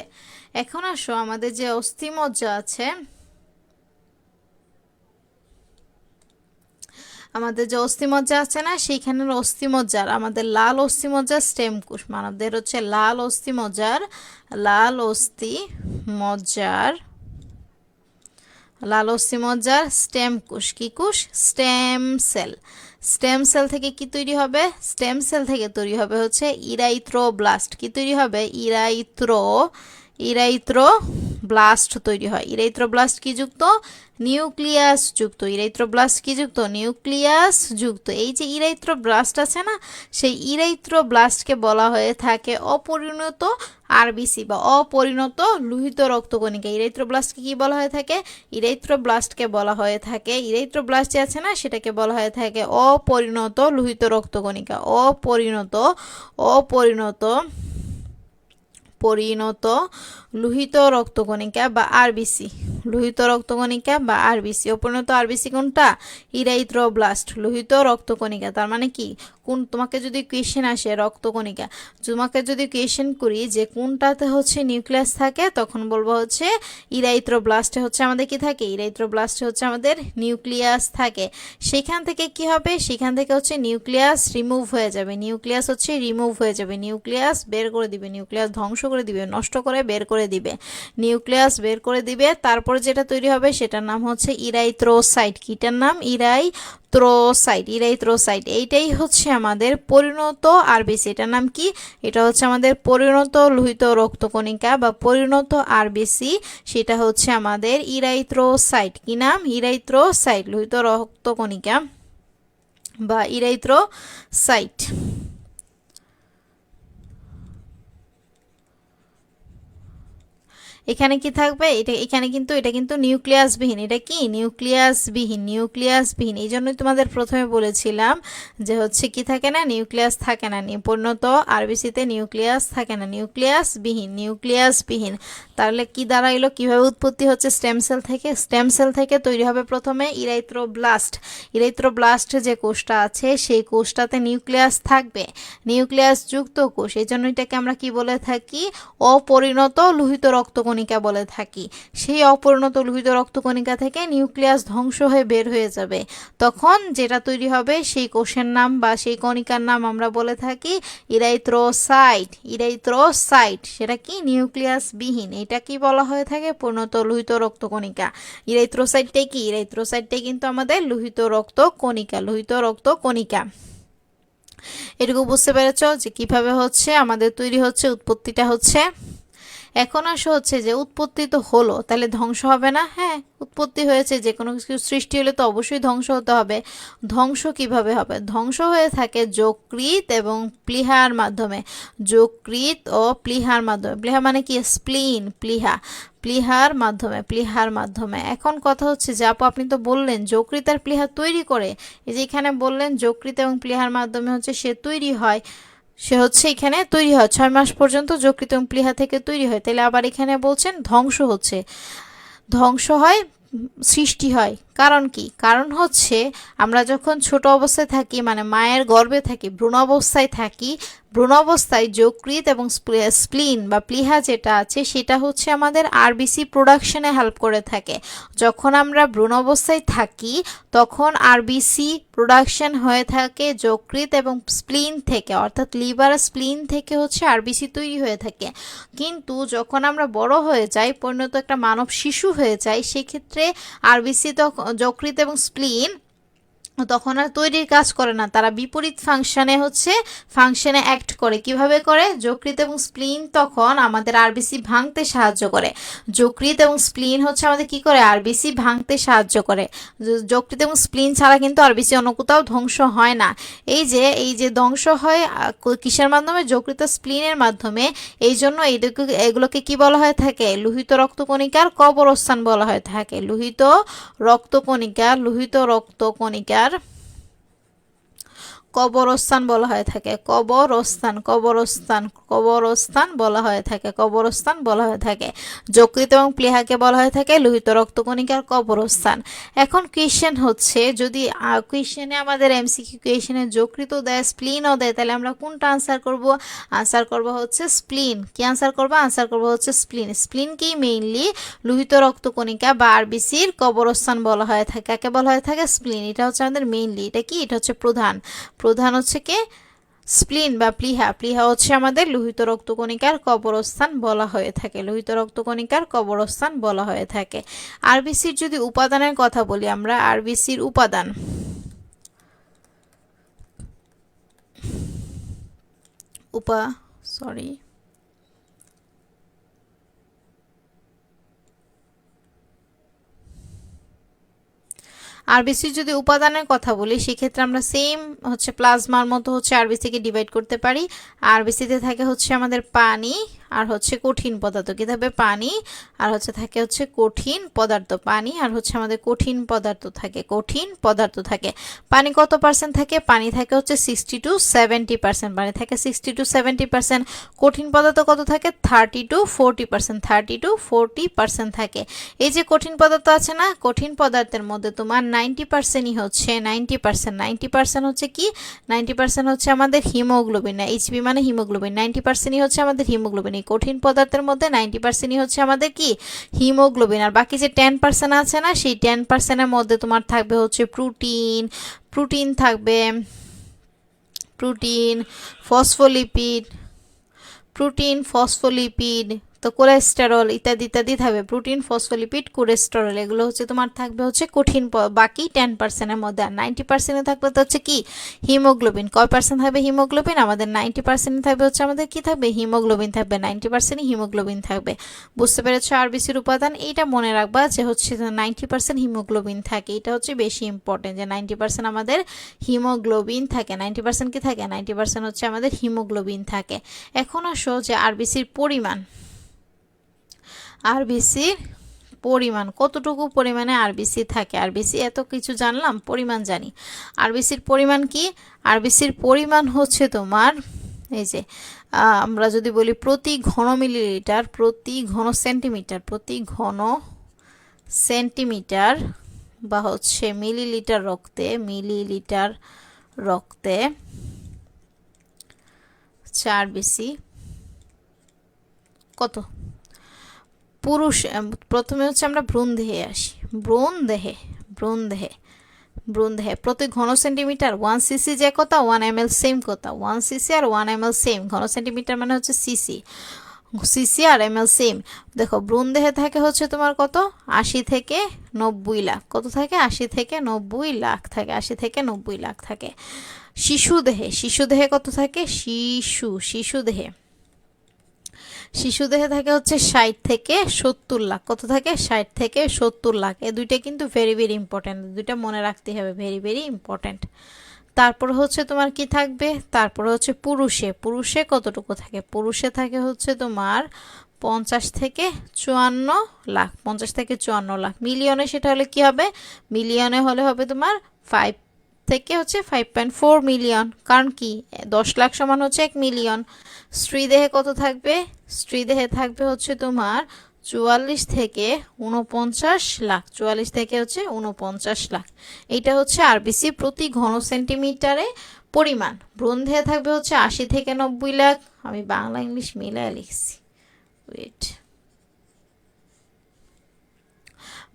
[SPEAKER 1] এখন আসো আমাদের যে অস্থিমজ্জা আছে, আমাদের যে অস্থিমজ্জা আছে না, সেইখানের অস্থিমজ্জার আমাদের লাল অস্থিমজ্জার স্টেম কোষ, মানবদের হচ্ছে লাল অস্থিমজ্জার, লাল অস্থিমজ্জার, লাল অস্থিমজ্জার স্টেম কোষ। কি কোষ? Stem cell. স্টেম সেল থেকে কি তৈরি হবে? স্টেম সেল থেকে তৈরি হবে হচ্ছে ইরাইথ্রোব্লাস্ট। কি তৈরি হবে? ইরাইথ্রোব্লাস্ট তৈরি হয়। ইরাইথ্রোব্লাস্ট কি যুক্ত? নিউক্লিয়াস যুক্ত। ইরাইথ্রোব্লাস্ট কি যুক্ত? নিউক্লিয়াস যুক্ত। এই যে ইরাইথ্রোব্লাস্ট আছে না, সেই ইরাইথ্রোব্লাস্টকে বলা হয়ে থাকে অপরিণত আরবিসি বা অপরিণত লোহিত রক্তকণিকা। ইরাইথ্রোব্লাস্টকে কি বলা হয়ে থাকে? ইরাইথ্রোব্লাস্টকে বলা হয়ে থাকে, ইরাইথ্রোব্লাস্ট যে আছে না, সেটাকে বলা হয়ে থাকে অপরিণত লোহিত রক্তকণিকা। অপরিণত অপরিণত পরিণত লোহিত রক্তকণিকা বা আরবিসি। লোহিত রক্তকণিকা বা আরবিসি। অপরিণত আরবিসি কোনটা? ইরাইথ্রোব্লাস্ট। লোহিত রক্তকণিকা তার মানে কি? কোন, তোমাকে যদি কোয়েশ্চেন আসে রক্তকণিকা, তোমাকে যদি কোয়েশ্চেন করি যে কোনটাতে হচ্ছে নিউক্লিয়াস থাকে, তখন বলবো হচ্ছে ইরাইথ্রোব্লাস্টে হচ্ছে আমাদের কি থাকে? ইরাইথ্রোব্লাস্টে হচ্ছে আমাদের নিউক্লিয়াস থাকে। সেখান থেকে কি হবে? সেখান থেকে হচ্ছে নিউক্লিয়াস রিমুভ হয়ে যাবে, নিউক্লিয়াস হচ্ছে রিমুভ হয়ে যাবে, নিউক্লিয়াস বের করে দিবে, নিউক্লিয়াস ধ্বংস করে দিবে, নষ্ট করে বের করে দিবে, নিউক্লিয়াস বের করে দিবে। তারপর যেটা তৈরি হবে সেটার নাম হচ্ছে ইরাইথ্রোসাইট। কিটার নাম? ইরাইথ্রোসাইট। ইরাইথ্রোসাইট এইটাই হচ্ছে আমাদের পরিণত আরবিসি। এটার নাম কি? এটা হচ্ছে আমাদের পরিণত লোহিত রক্তকণিকা বা পরিণত আরবিসি। সেটা হচ্ছে আমাদের ইরাইথ্রোসাইট। কি নাম? ইরাইথ্রোসাইট। লোহিত রক্তকণিকা বা ইরাইথ্রোসাইট। এখানে কি থাকবে? এখানে কিন্তু এটা কিন্তু নিউক্লিয়াসবিহীন। এটা কি? নিউক্লিয়াসবিহীন, নিউক্লিয়াসবিহীন। এই জন্যই তোমাদের প্রথমে বলেছিলাম যে হচ্ছে কি থাকে না? নিউক্লিয়াস থাকে না। পরিণত আরবিসিতে নিউক্লিয়াস থাকে না, নিউক্লিয়াসবিহীন, নিউক্লিয়াসবিহীন। তাহলে কি দাঁড়াইলো? কিভাবে উৎপত্তি হচ্ছে? স্টেম সেল থেকে। স্টেম সেল থেকে তৈরি হবে প্রথমে ইরাইথ্রোব্লাস্ট। ইরাইথ্রোব্লাস্ট যে কোষটা আছে সেই কোষটাতে নিউক্লিয়াস থাকবে, নিউক্লিয়াস যুক্ত কোষ। এই জন্য এটাকে আমরা কি বলে থাকি? অপরিণত লোহিত রক্তকণিকা বলে থাকি। সেই অপরিণত লোহিত রক্তকণিকা থেকে নিউক্লিয়াস ধ্বংস হয়ে বের হয়ে যাবে, তখন যেটা তৈরি হবে সেই কোষের নাম বা সেই কণিকার নাম আমরা বলে থাকি ইরাইথ্রোসাইট। ইরাইথ্রোসাইট সেটা কি? নিউক্লিয়াসবিহীন। এটা কি বলা হয়ে থাকে? পরিণত লোহিত রক্তকণিকা। ইরাইথ্রোসাইটটাই কি? ইরাইথ্রোসাইটটাই কিন্তু আমাদের লোহিত রক্তকণিকা, লোহিত রক্তকণিকা। এটুকু বুঝতে পেরেছ যে কিভাবে হচ্ছে আমাদের তৈরি হচ্ছে, উৎপত্তিটা হচ্ছে। এখন আসো হচ্ছে যে উৎপত্তি তো হলো, তাহলে ধ্বংস হবে না? হ্যাঁ, উৎপত্তি হয়েছে, যে কোনো কিছু সৃষ্টি হলে তো অবশ্যই ধ্বংস হতে হবে। ধ্বংস কিভাবে হবে? ধ্বংস হয়ে থাকে যকৃৎ এবং প্লীহার মাধ্যমে। যকৃৎ ও প্লীহার মাধ্যমে। প্লীহা মানে কি? স্প্লিন, প্লীহা, প্লীহার মাধ্যমে, প্লীহার মাধ্যমে। এখন কথা হচ্ছে যে আপু আপনি তো বললেন যকৃৎ আর প্লীহা তৈরি করে, এই যে এখানে বললেন যকৃৎ এবং প্লীহার মাধ্যমে হচ্ছে সে তৈরি হয়, সে হচ্ছে এখানে তৈরি হয় 6 মাস পর্যন্ত যকৃৎ এবং প্লীহা থেকে তৈরি হয়। তাহলে আবার এখানে বলছেন ধ্বংস হচ্ছে, ধ্বংস হয়, সৃষ্টি হয় কারণ কি? কারণ হচ্ছে আমরা যখন ছোট অবস্থায় থাকি, মানে মায়ের গর্ভে থাকি, ভ্রূণ অবস্থায় থাকি, ভ্রূণ অবস্থায় যকৃৎ এবং স্প্লিন বা প্লীহা যেটা আছে সেটা হচ্ছে আমাদের আরবিসি প্রোডাকশনে হেল্প করে থাকে। যখন আমরা ভ্রূণ অবস্থায় থাকি তখন আরবিসি প্রোডাকশন হয়ে থাকে যকৃৎ এবং স্প্লিন থেকে, অর্থাৎ লিভার স্প্লিন থেকে হচ্ছে আরবিসি তৈরি হয়ে থাকে। কিন্তু যখন আমরা বড় হয়ে যাই, পরিণত একটা মানব শিশু হয়ে যাই, সেক্ষেত্রে আরবিসি যকৃৎ এবং স্প্লিন তখন আর তৈরির কাজ করে না, তারা বিপরীত ফাংশনে অ্যাক্ট করে। কিভাবে করে? যকৃৎ এবং স্প্লিন তখন আমাদের আরবিসি ভাঙতে সাহায্য করে। যকৃৎ এবং স্প্লিন হচ্ছে আমাদের কি করে? আরবিসি ভাঙতে সাহায্য করে। যকৃৎ এবং স্প্লিন ছাড়া কিন্তু আরবিসি অন্য কোথাও ধ্বংস হয় না। এই যে ধ্বংস হয় কিসের মাধ্যমে? যকৃৎ স্প্লিনের মাধ্যমে। এই জন্য এগুলোকে কি বলা হয়ে থাকে? লোহিত রক্তকণিকার কবরস্থান বলা হয়ে থাকে। লোহিত রক্তকণিকার কবরস্থান বলা হয়ে থাকে। কবরস্থান বলা হয়ে থাকে। যকৃৎ এবং প্লীহাকে বলা হয়ে থাকে লোহিত রক্তকণিকার কবরস্থান। এখন কোয়েশ্চেন হচ্ছে, যদি কোয়েশ্চেনে আমাদের এমসিকিউ কোয়েশ্চেনে যকৃৎও দেয়, স্প্লিনও দেয়, তাহলে আমরা কোনটা আনসার করব? আনসার করব হচ্ছে স্প্লিন। কি আনসার করব? আনসার করব হচ্ছে স্প্লিন। স্প্লিনকেই মেইনলি লোহিত রক্তকণিকা বা আরবিসির কবরস্থান বলা হয়ে থাকে। কাকে বলা হয়ে থাকে? স্প্লিন। এটা হচ্ছে আমাদের মেইনলি, এটা কি? এটা হচ্ছে প্রধান হচ্ছে কি? স্প্লিন বা প্লীহা। প্লীহা হচ্ছে আমাদের লোহিত রক্তকণিকার কবরস্থান বলা হয়ে থাকে। লোহিত রক্তকণিকার কবরস্থান বলা হয়ে থাকে। আরবিসির যদি উপাদানের কথা বলি আমরা, আরবিসির উপাদান, আরবিসির যদি উপাদানের কথা বলি, সেক্ষেত্রে আমরা সেম হচ্ছে প্লাজমার মতো হচ্ছে আরবিসিকে ডিভাইড করতে পারি। আরবিসিতে থাকে হচ্ছে আমাদের পানি আর হচ্ছে কঠিন পদার্থ। কি থাকবে? পানি আর হচ্ছে থাকে হচ্ছে কঠিন পদার্থ। পানি আর হচ্ছে আমাদের কঠিন পদার্থ থাকে। পানি কত পার্সেন্ট থাকে? পানি থাকে হচ্ছে 60 to 70%। পানি থাকে 60 to 70%। কঠিন পদার্থ কত থাকে? 30 to 40% থাকে। এই যে কঠিন পদার্থ আছে না, কঠিন পদার্থের মধ্যে তোমার 90%ই হচ্ছে 90% হচ্ছে কি? 90% হচ্ছে আমাদের হিমোগ্লোবিন। না, এইচবি মানে হিমোগ্লোবিন। 90%ই হচ্ছে আমাদের হিমোগ্লোবিন। এই কঠিন পদার্থের মধ্যে 90%ই হচ্ছে আমাদের কি? হিমোগ্লোবিন। আর বাকি যে 10% আছে না, সেই 10%-এর মধ্যে তোমার থাকবে হচ্ছে প্রোটিন থাকবে, ফসফোলিপিড, তো কোলেস্টেরল ইত্যাদি ইত্যাদি থাকবে। প্রোটিন, ফসফোলিপিড, কোলেস্টেরল, এগুলো হচ্ছে তোমার থাকবে হচ্ছে কঠিন বাকি 10%-এর মধ্যে। আর 90%-এ থাকবে তো হচ্ছে কি? হিমোগ্লোবিন। কয় পার্সেন্ট থাকবে হিমোগ্লোবিন? আমাদের 90% থাকবে হচ্ছে আমাদের কি থাকবে? হিমোগ্লোবিন থাকবে। 90%ই হিমোগ্লোবিন থাকবে। বুঝতে পেরেছো আরবিসির উপাদান? এইটা মনে রাখবা যে হচ্ছে 90% হিমোগ্লোবিন থাকে। এটা হচ্ছে বেশি ইম্পর্টেন্ট যে 90% আমাদের হিমোগ্লোবিন থাকে। 90% কি থাকে? 90% হচ্ছে আমাদের হিমোগ্লোবিন থাকে। এখন আসো যে আরবিসির পরিমাণ কতটুকু পরিমাণে আরবিসি থাকে। আরবিসি এত কিছু জানলাম, পরিমাণ জানি। আরবিসির পরিমাণ কি? আরবিসির পরিমাণ হচ্ছে তোমার, এই যে আমরা যদি বলি প্রতি ঘন মিলিলিটার, প্রতি ঘন সেন্টিমিটার বা হচ্ছে মিলিলিটার রক্তে আরবিসি কত? প্রথমে হচ্ছে আমরা ভ্রূণদেহে আসি। ভ্রূণদেহে প্রতি ঘন সেন্টিমিটার 1 সিসি যে কথা, 1 ml সেম কথা। 1 সিসি আর 1 ml সেম। ঘন সেন্টিমিটার মানে হচ্ছে সিসি আর ml সেম। দেখো ভ্রূণদেহে থাকে হচ্ছে তোমার কত? 80 থেকে 90 লাখ। কত থাকে? 80 থেকে 90 লাখ থাকে। 80 থেকে 90 লাখ থাকে। শিশুদেহে কত থাকে? শিশুদেহে থাকে হচ্ছে 60 থেকে 70 লাখ। কত থাকে? 60 থেকে 70 লাখ। এই দুইটা কিন্তু ভেরি ভেরি ইম্পর্টেন্ট, দুইটা মনে রাখতে হবে, ভেরি ভেরি ইম্পর্টেন্ট। তারপর হচ্ছে তোমার কি থাকবে? তারপর হচ্ছে পুরুষে কতটুকু থাকে? পুরুষে থাকে হচ্ছে তোমার 50 থেকে 54 লাখ। 50 থেকে 54 লাখ। মিলিয়নে সেটা হলে কি হবে? মিলিয়নে হলে হবে তোমার 5 থেকে হচ্ছে 5.4 মিলিয়ন। কারণ কি? 10 লাখ সমান হচ্ছে 1 মিলিয়ন। স্ত্রী দেহে কত থাকবে? স্ত্রী দেহে থাকবে হচ্ছে তোমার 44 থেকে 49 লাখ, 44 থেকে হচ্ছে 49 লাখ। এটা হচ্ছে আরবিসি প্রতি ঘন সেন্টিমিটারে পরিমাণ। ব্রোঞ্জে থাকবে হচ্ছে 80 থেকে 90 লাখ। আমি বাংলা ইংলিশ মিলায় লিখছি, ওয়েট।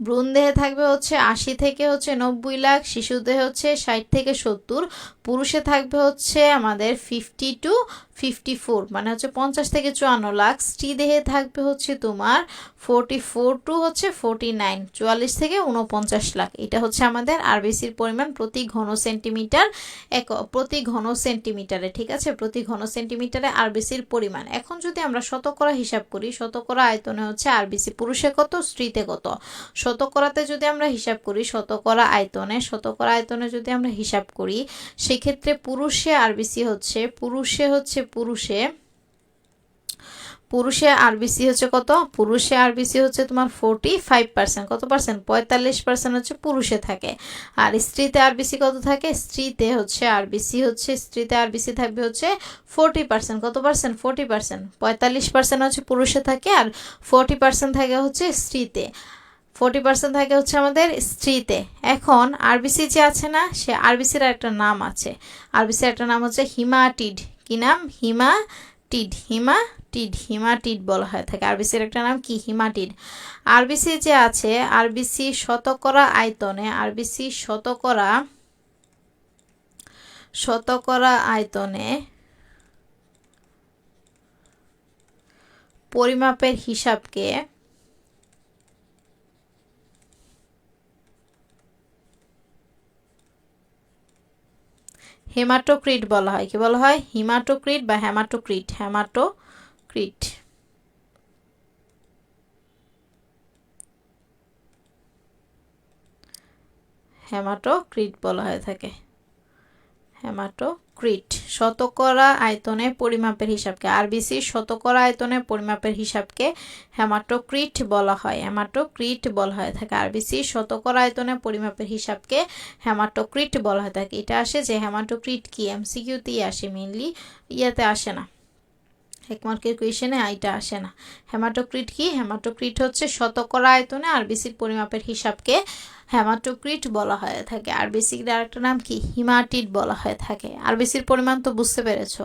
[SPEAKER 1] ভ্রূণদেহে থাকবে হচ্ছে 80 থেকে হচ্ছে 90 লাখ, শিশুদেহে হচ্ছে 60 থেকে 70, পুরুষে থাকবে হচ্ছে আমাদের 50 টু 54 মানে হচ্ছে 50 থেকে 54 লাখ, স্ত্রী দেহে থাকবে হচ্ছে তোমার 44 টু হচ্ছে 49, 44 থেকে 49 লাখ। এটা হচ্ছে আমাদের আরবিসির পরিমাণ প্রতি ঘন সেন্টিমিটার, প্রতি ঘন সেন্টিমিটারে, ঠিক আছে, প্রতি ঘন সেন্টিমিটারে আরবিসির পরিমাণ। এখন যদি আমরা শতকরা হিসাব করি, শতকরা আয়তনে হচ্ছে আরবিসি পুরুষে কত, স্ত্রীতে কত। শতকরাতে যদি আমরা হিসাব করি, শতকরা আয়তনে যদি আমরা হিসাব করি, সেক্ষেত্রে পুরুষে আরবিসি হচ্ছে পুরুষে আরবিসি হচ্ছে কত, পুরুষে আরবিসি হচ্ছে তোমার 45%, কত পার্সেন্ট, 45% হচ্ছে পুরুষে থাকে। আর স্ত্রীতে আরবিসি কত থাকে, স্ত্রীতে আরবিসি থাকবে হচ্ছে 40%, কত পার্সেন্ট, 40%, 45% হচ্ছে পুরুষে থাকে আর 40% থাকে হচ্ছে স্ত্রীতে, 40% থাকে হচ্ছে আমাদের স্ত্রীতে। এখন আরবিসি যে আছে না, সে আরবিসির একটা নাম আছে, আরবিসির একটা নাম হচ্ছে হিমাটিড। কি নাম, হিমাটিড বলা হয় থাকে। আরবিসির একটা নাম কি, হিমাটিড। আরবিসি যে আছে, আরবিসি শতকরা আয়তনে পরিমাপের হিসাবকে হেমাটোক্রিট বলা হয়। কি বলা হয়, হিমাটোক্রিট বা হেমাটোক্রিট বলা হয়ে থাকে, হেমাটোক্রিট। শতকরা আয়তনে পরিমাপের হিসাবকে, আরবিসি শতকরা আয়তনে পরিমাপের হিসাবকে হেমাটোক্রিট বলা হয়, থাকে। আরবিসি শতকরা আয়তনে পরিমাপের হিসাবকে হেমাটোক্রিট বলা হয় থাকে। এটা আসে যে হেমাটোক্রিট কি, এমসিকিউতেই আসে, মেইনলি ইয়াতে আসে না, এক মার্কের কোয়েশনে এটা আসে না। হেমাটোক্রিট কি, হেমাটোক্রিট হচ্ছে শতকরা আয়তনে আরবিসির পরিমাপের হিসাবকে হেমাটোক্রিট বলা হয়ে থাকে। আরবিসির আরেকটা নাম কি, হিমাটিড বলা হয়ে থাকে। আরবিসির পরিমাণ তো বুঝতে পেরেছো,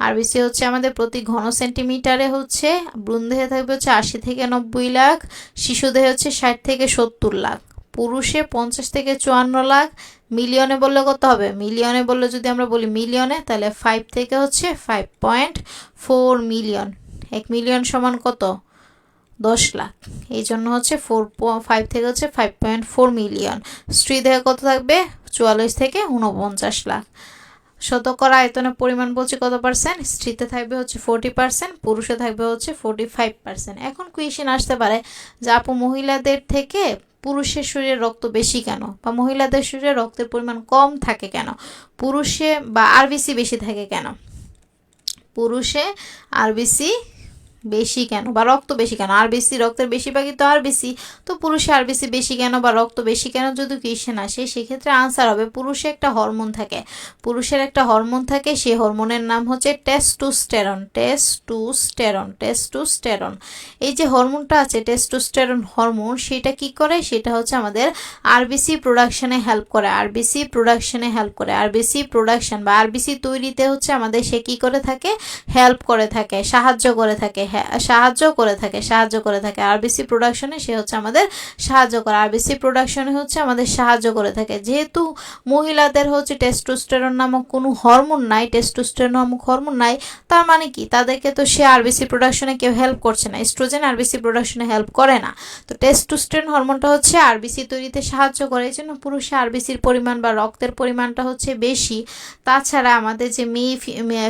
[SPEAKER 1] আরবিসি হচ্ছে আমাদের প্রতি ঘন সেন্টিমিটারে হচ্ছে, ভ্রূণদেহে থাকবে হচ্ছে 80 থেকে 90 লাখ, শিশুদেহে হচ্ছে 60 থেকে 70 লাখ, পুরুষে 50 থেকে 54 লাখ। মিলিয়নে বললে কত হবে, মিলিয়নে বললে যদি আমরা বলি মিলিয়নে, তাহলে 5 থেকে হচ্ছে 5.4 মিলিয়ন। 1 মিলিয়ন সমান কত, 10 লাখ। এই জন্য হচ্ছে 5 থেকে হচ্ছে 5.4 মিলিয়ন। স্ত্রী দেহে কত থাকবে, 44 থেকে 49 লাখ। শতকরা আয়তনের পরিমাণ বলছে কত পার্সেন্ট, স্ত্রীতে থাকবে হচ্ছে 40%, পুরুষে থাকবে হচ্ছে 45%। এখন কোয়েশ্চেন আসতে পারে যে আপু মহিলাদের থেকে পুরুষের শরীরে রক্ত বেশি কেন, বা মহিলাদের শরীরে রক্তের পরিমাণ কম থাকে কেন, পুরুষে বা আরবিসি বেশি থাকে কেন, পুরুষে আরবিসি বেশি কেন বা রক্ত বেশি কেন, আরবিসি রক্তের বেশিরভাগই তো আরবিসি, তো পুরুষে আরবিসি বেশি কেন বা রক্ত বেশি কেন যদি কোয়েশ্চেন আসে, সেক্ষেত্রে আনসার হবে পুরুষে একটা হরমোন থাকে, সেই হরমোনের নাম হচ্ছে টেস্টোস্টেরন। এই যে হরমোনটা আছে টেস্টোস্টেরন হরমোন, সেটা কি করে, সেটা হচ্ছে আমাদের আরবিসি প্রোডাকশনে হেল্প করে, আরবিসি প্রোডাকশন বা আরবিসি তৈরিতে হচ্ছে আমাদের সে কি করে থাকে, হেল্প করে থাকে, সাহায্য করে থাকে, আরবিসি প্রোডাকশনে সে হচ্ছে আমাদের সাহায্য করে, যেহেতু মহিলাদের হচ্ছে টেস্টোস্টেরন নামক কোনো হরমোন নাই, তার মানে কি, তাদেরকে তো সে আরবিসি প্রোডাকশনে কেউ হেল্প করছে না, এস্ট্রোজেন আরবিসি প্রোডাকশনে হেল্প করে না, তো টেস্টোস্টেরন হরমোনটা হচ্ছে আরবিসি তৈরিতে সাহায্য করে। এই জন্য পুরুষে আরবিসির পরিমাণ বা রক্তের পরিমাণটা হচ্ছে বেশি। তাছাড়া আমাদের যে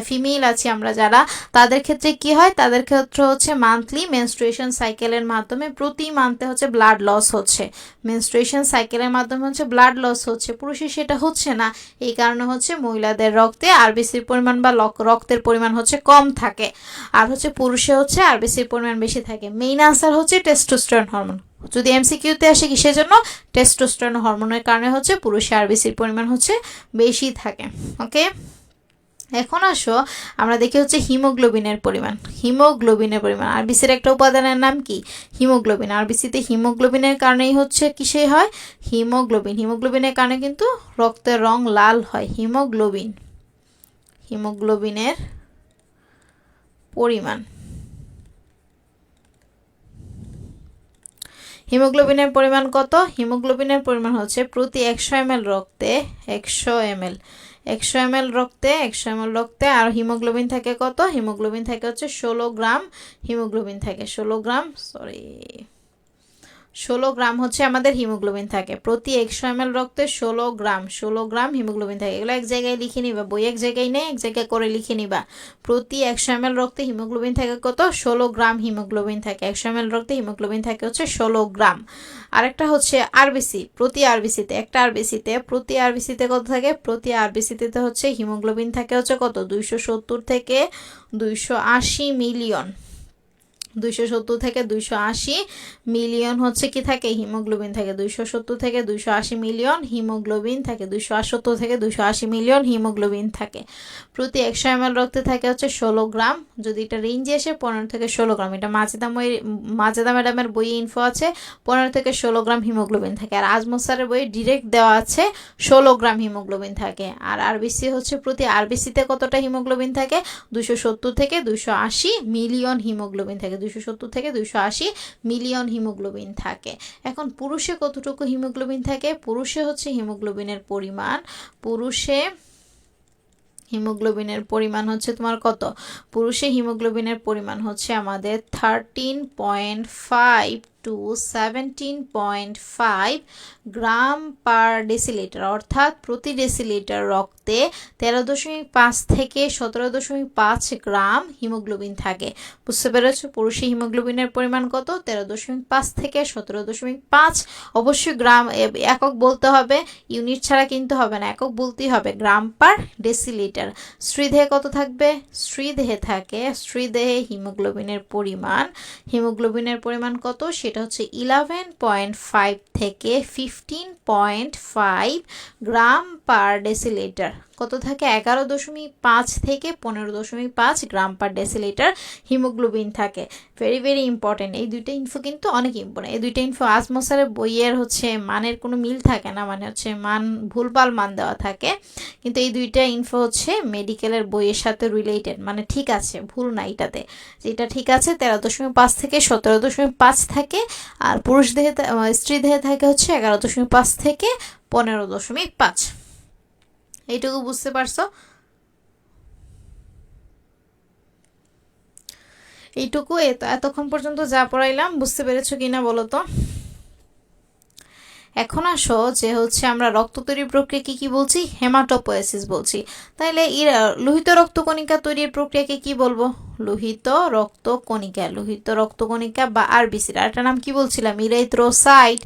[SPEAKER 1] ফিমেল আছে আমরা যারা, তাদের ক্ষেত্রে কি হয়, তাদের ক্ষেত্রে হচ্ছে মান্থলি মেনস্ট্রুয়েশন সাইকেলের মাধ্যমে প্রতি মান্থে হচ্ছে ব্লাড লস হচ্ছে, পুরুষের সেটা হচ্ছে না। এই কারণে হচ্ছে মহিলাদের রক্তে আরবিসির পরিমাণ বা রক্তের পরিমাণ হচ্ছে কম থাকে, আর হচ্ছে পুরুষে হচ্ছে আরবিসির পরিমাণ বেশি থাকে। মেইন আনসার হচ্ছে টেস্টোস্টেরন হরমোন। যদি এমসিকিউতে আসে কিসের জন্য, টেস্টোস্টেরন হরমোনের কারণে হচ্ছে পুরুষে আরবিসির পরিমাণ হচ্ছে বেশি থাকে। ওকে, এখন আসো আমরা দেখি হচ্ছে হিমোগ্লোবিনের পরিমাণ। হিমোগ্লোবিনের পরিমাণ আরবিসির একটা উপাদানের নাম কি? হিমোগ্লোবিন। আরবিসিতে হিমোগ্লোবিনের কারণেই হচ্ছে কিসে হয়? হিমোগ্লোবিন। হিমোগ্লোবিনের কারণে কিন্তু রক্তের রং লাল হয়। হিমোগ্লোবিন, হিমোগ্লোবিনের পরিমাণ। হিমোগ্লোবিনের পরিমাণ কত? হিমোগ্লোবিনের পরিমাণ হচ্ছে প্রতি 100 ml রক্তে 100 ml 100 ml রক্তে 100 ml রক্তে আর হিমোগ্লোবিন থাকে কত? হিমোগ্লোবিন থাকে হচ্ছে 16 গ্রাম। হিমোগ্লোবিন থাকে 16 গ্রাম, 16 গ্রাম হচ্ছে আমাদের হিমোগ্লোবিন থাকে প্রতি 100 ml রক্তে। 16 গ্রাম হিমোগ্লোবিন থাকে। এগুলো এক জায়গায় লিখে নিবা, বই এক জায়গায় নেই, এক জায়গায় করে লিখে নিবা। প্রতি 100 ml রক্তে হিমোগ্লোবিন থাকে কত? 16 গ্রাম হিমোগ্লোবিন থাকে। 100 ml রক্তে হিমোগ্লোবিন থাকে হচ্ছে 16 গ্রাম। আরেকটা হচ্ছে আরবিসি, প্রতি আরবিসিতে একটা আরবিসিতে প্রতি আরবিসিতে কত থাকে? প্রতি আরবিসিতে হচ্ছে হিমোগ্লোবিন থাকে হচ্ছে কত? 270 থেকে 280 মিলিয়ন। 270 থেকে 280 মিলিয়ন হচ্ছে কি থাকে? হিমোগ্লোবিন থাকে। 270 থেকে 280 মিলিয়ন হিমোগ্লোবিন থাকে। 270 থেকে 280 মিলিয়ন হিমোগ্লোবিন থাকে প্রতি 100 ml রক্তে থাকে হচ্ছে 16 গ্রাম। যদি এটা রেঞ্জে আসে 15 থেকে 16 গ্রাম, এটা মাজেদা ম্যাডামের বইয়ে ইনফো আছে 15 থেকে 16 গ্রাম হিমোগ্লোবিন থাকে। আর আজমত স্যারের বইয়ে ডিরেক্ট দেওয়া আছে 16 গ্রাম হিমোগ্লোবিন থাকে। আর আরবিসি হচ্ছে প্রতি আরবিসিতে কতটা হিমোগ্লোবিন থাকে? 270 থেকে 280 মিলিয়ন হিমোগ্লোবিন থাকে। 270 থেকে 280 মিলিয়ন হিমোগ্লোবিন থাকে। এখন পুরুষে কতটুকু হিমোগ্লোবিন থাকে? পুরুষে হচ্ছে হিমোগ্লোবিনের পরিমাণ, পুরুষে হিমোগ্লোবিনের পরিমাণ হচ্ছে তোমার কত? পুরুষে হিমোগ্লোবিনের পরিমাণ হচ্ছে আমাদের 13.5 টু 17.5 গ্রাম পার ডেসিলিটার, অর্থাৎ প্রতি ডেসিলিটার রক্তে 13.5 থেকে 17.5 গ্রাম হিমোগ্লোবিন থাকে। বুঝতে পেরেছো? পুরুষে হিমোগ্লোবিনের পরিমাণ কত? 13.5 থেকে 17.5। অবশ্যই গ্রাম একক বলতে হবে, ইউনিট ছাড়া কিন্তু হবে না, একক বলতেই হবে, গ্রাম পার ডেসিলিটার। স্ত্রীদেহে কত থাকবে? স্ত্রীদেহে হিমোগ্লোবিনের পরিমাণ কত? সেটা হচ্ছে 11.5 থেকে 15.5 গ্রাম পার ডেসিলিটার। কত থাকে? 11.5 থেকে 15.5 গ্রাম পার ডেসিলিটার হিমোগ্লোবিন থাকে। ভেরি ভেরি ইম্পর্টেন্ট এই দুইটা ইনফো, কিন্তু অনেক ইম্পর্টেন্ট এই দুইটা ইনফো। আজমত স্যারের বইয়ের হচ্ছে মানের কোনো মিল থাকে না, মানে হচ্ছে মান ভুলভাল মান দেওয়া থাকে, কিন্তু এই দুইটা ইনফো হচ্ছে মেডিকেলের বইয়ের সাথে রিলেটেড, মানে ঠিক আছে, ভুল না এটাতে, যেটা ঠিক আছে 13.5 থেকে 17.5 থাকে। আর স্ত্রী দেহে থাকে হচ্ছে 11.5 থেকে 15.5। এইটুকু বুঝতে পারছো? এইটুকু এতক্ষণ পর্যন্ত যা পড়াইলাম বুঝতে পেরেছো কিনা বলো তো? এখন আসো যে হচ্ছে আমরা রক্ত তৈরির প্রক্রিয়াকে কি বলছি? হেমাটোপোয়েসিস বলছি। তাহলে লোহিত রক্তকণিকা তৈরির প্রক্রিয়াকে কি বলবো? লোহিত রক্তকণিকা বা আরবিসির আরেকটা নাম কি বলছিলাম? ইরাইথ্রোসাইট।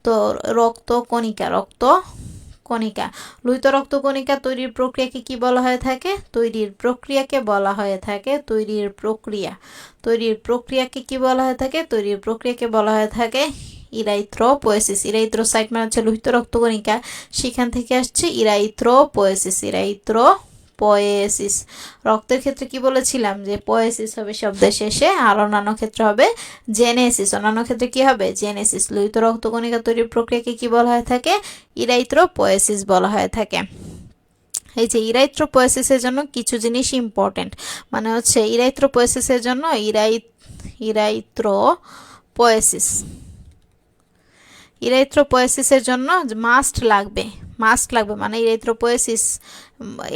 [SPEAKER 1] তো রক্তকণিকা লোহিত রক্তকণিকা তৈরির প্রক্রিয়াকে কি বলা হয়ে থাকে? তৈরির প্রক্রিয়াকে কি বলা হয়ে থাকে? ইরাইথ্রোপোয়েসিস। ইরাইথ্রোসাইট মানে হচ্ছে লোহিত রক্তকণিকা, সেখান থেকে আসছে ইরাইথ্রোপোয়েসিস। রক্তের ক্ষেত্রে কি বলেছিলাম? যে পোয়েসিস হবে শব্দের শেষে, আর অন্যান্য ক্ষেত্রে হবে জেনেসিস। অন্যান্য ক্ষেত্রে কি হবে? জেনেসিস। লোহিত রক্তকণিকা তৈরির প্রক্রিয়াকে কি বলা হয়ে থাকে? ইরাইথ্রোপোয়েসিস বলা হয়ে থাকে। এই যে ইরাইথ্রোপোয়েসিসের জন্য কিছু জিনিস ইম্পর্টেন্ট, মানে হচ্ছে ইরাইথ্রোপোয়েসিসের জন্য ইরাইথ্রোপোয়েসিসের জন্য মাস্ট লাগবে, মানে ইরাইথ্রোপোয়েসিস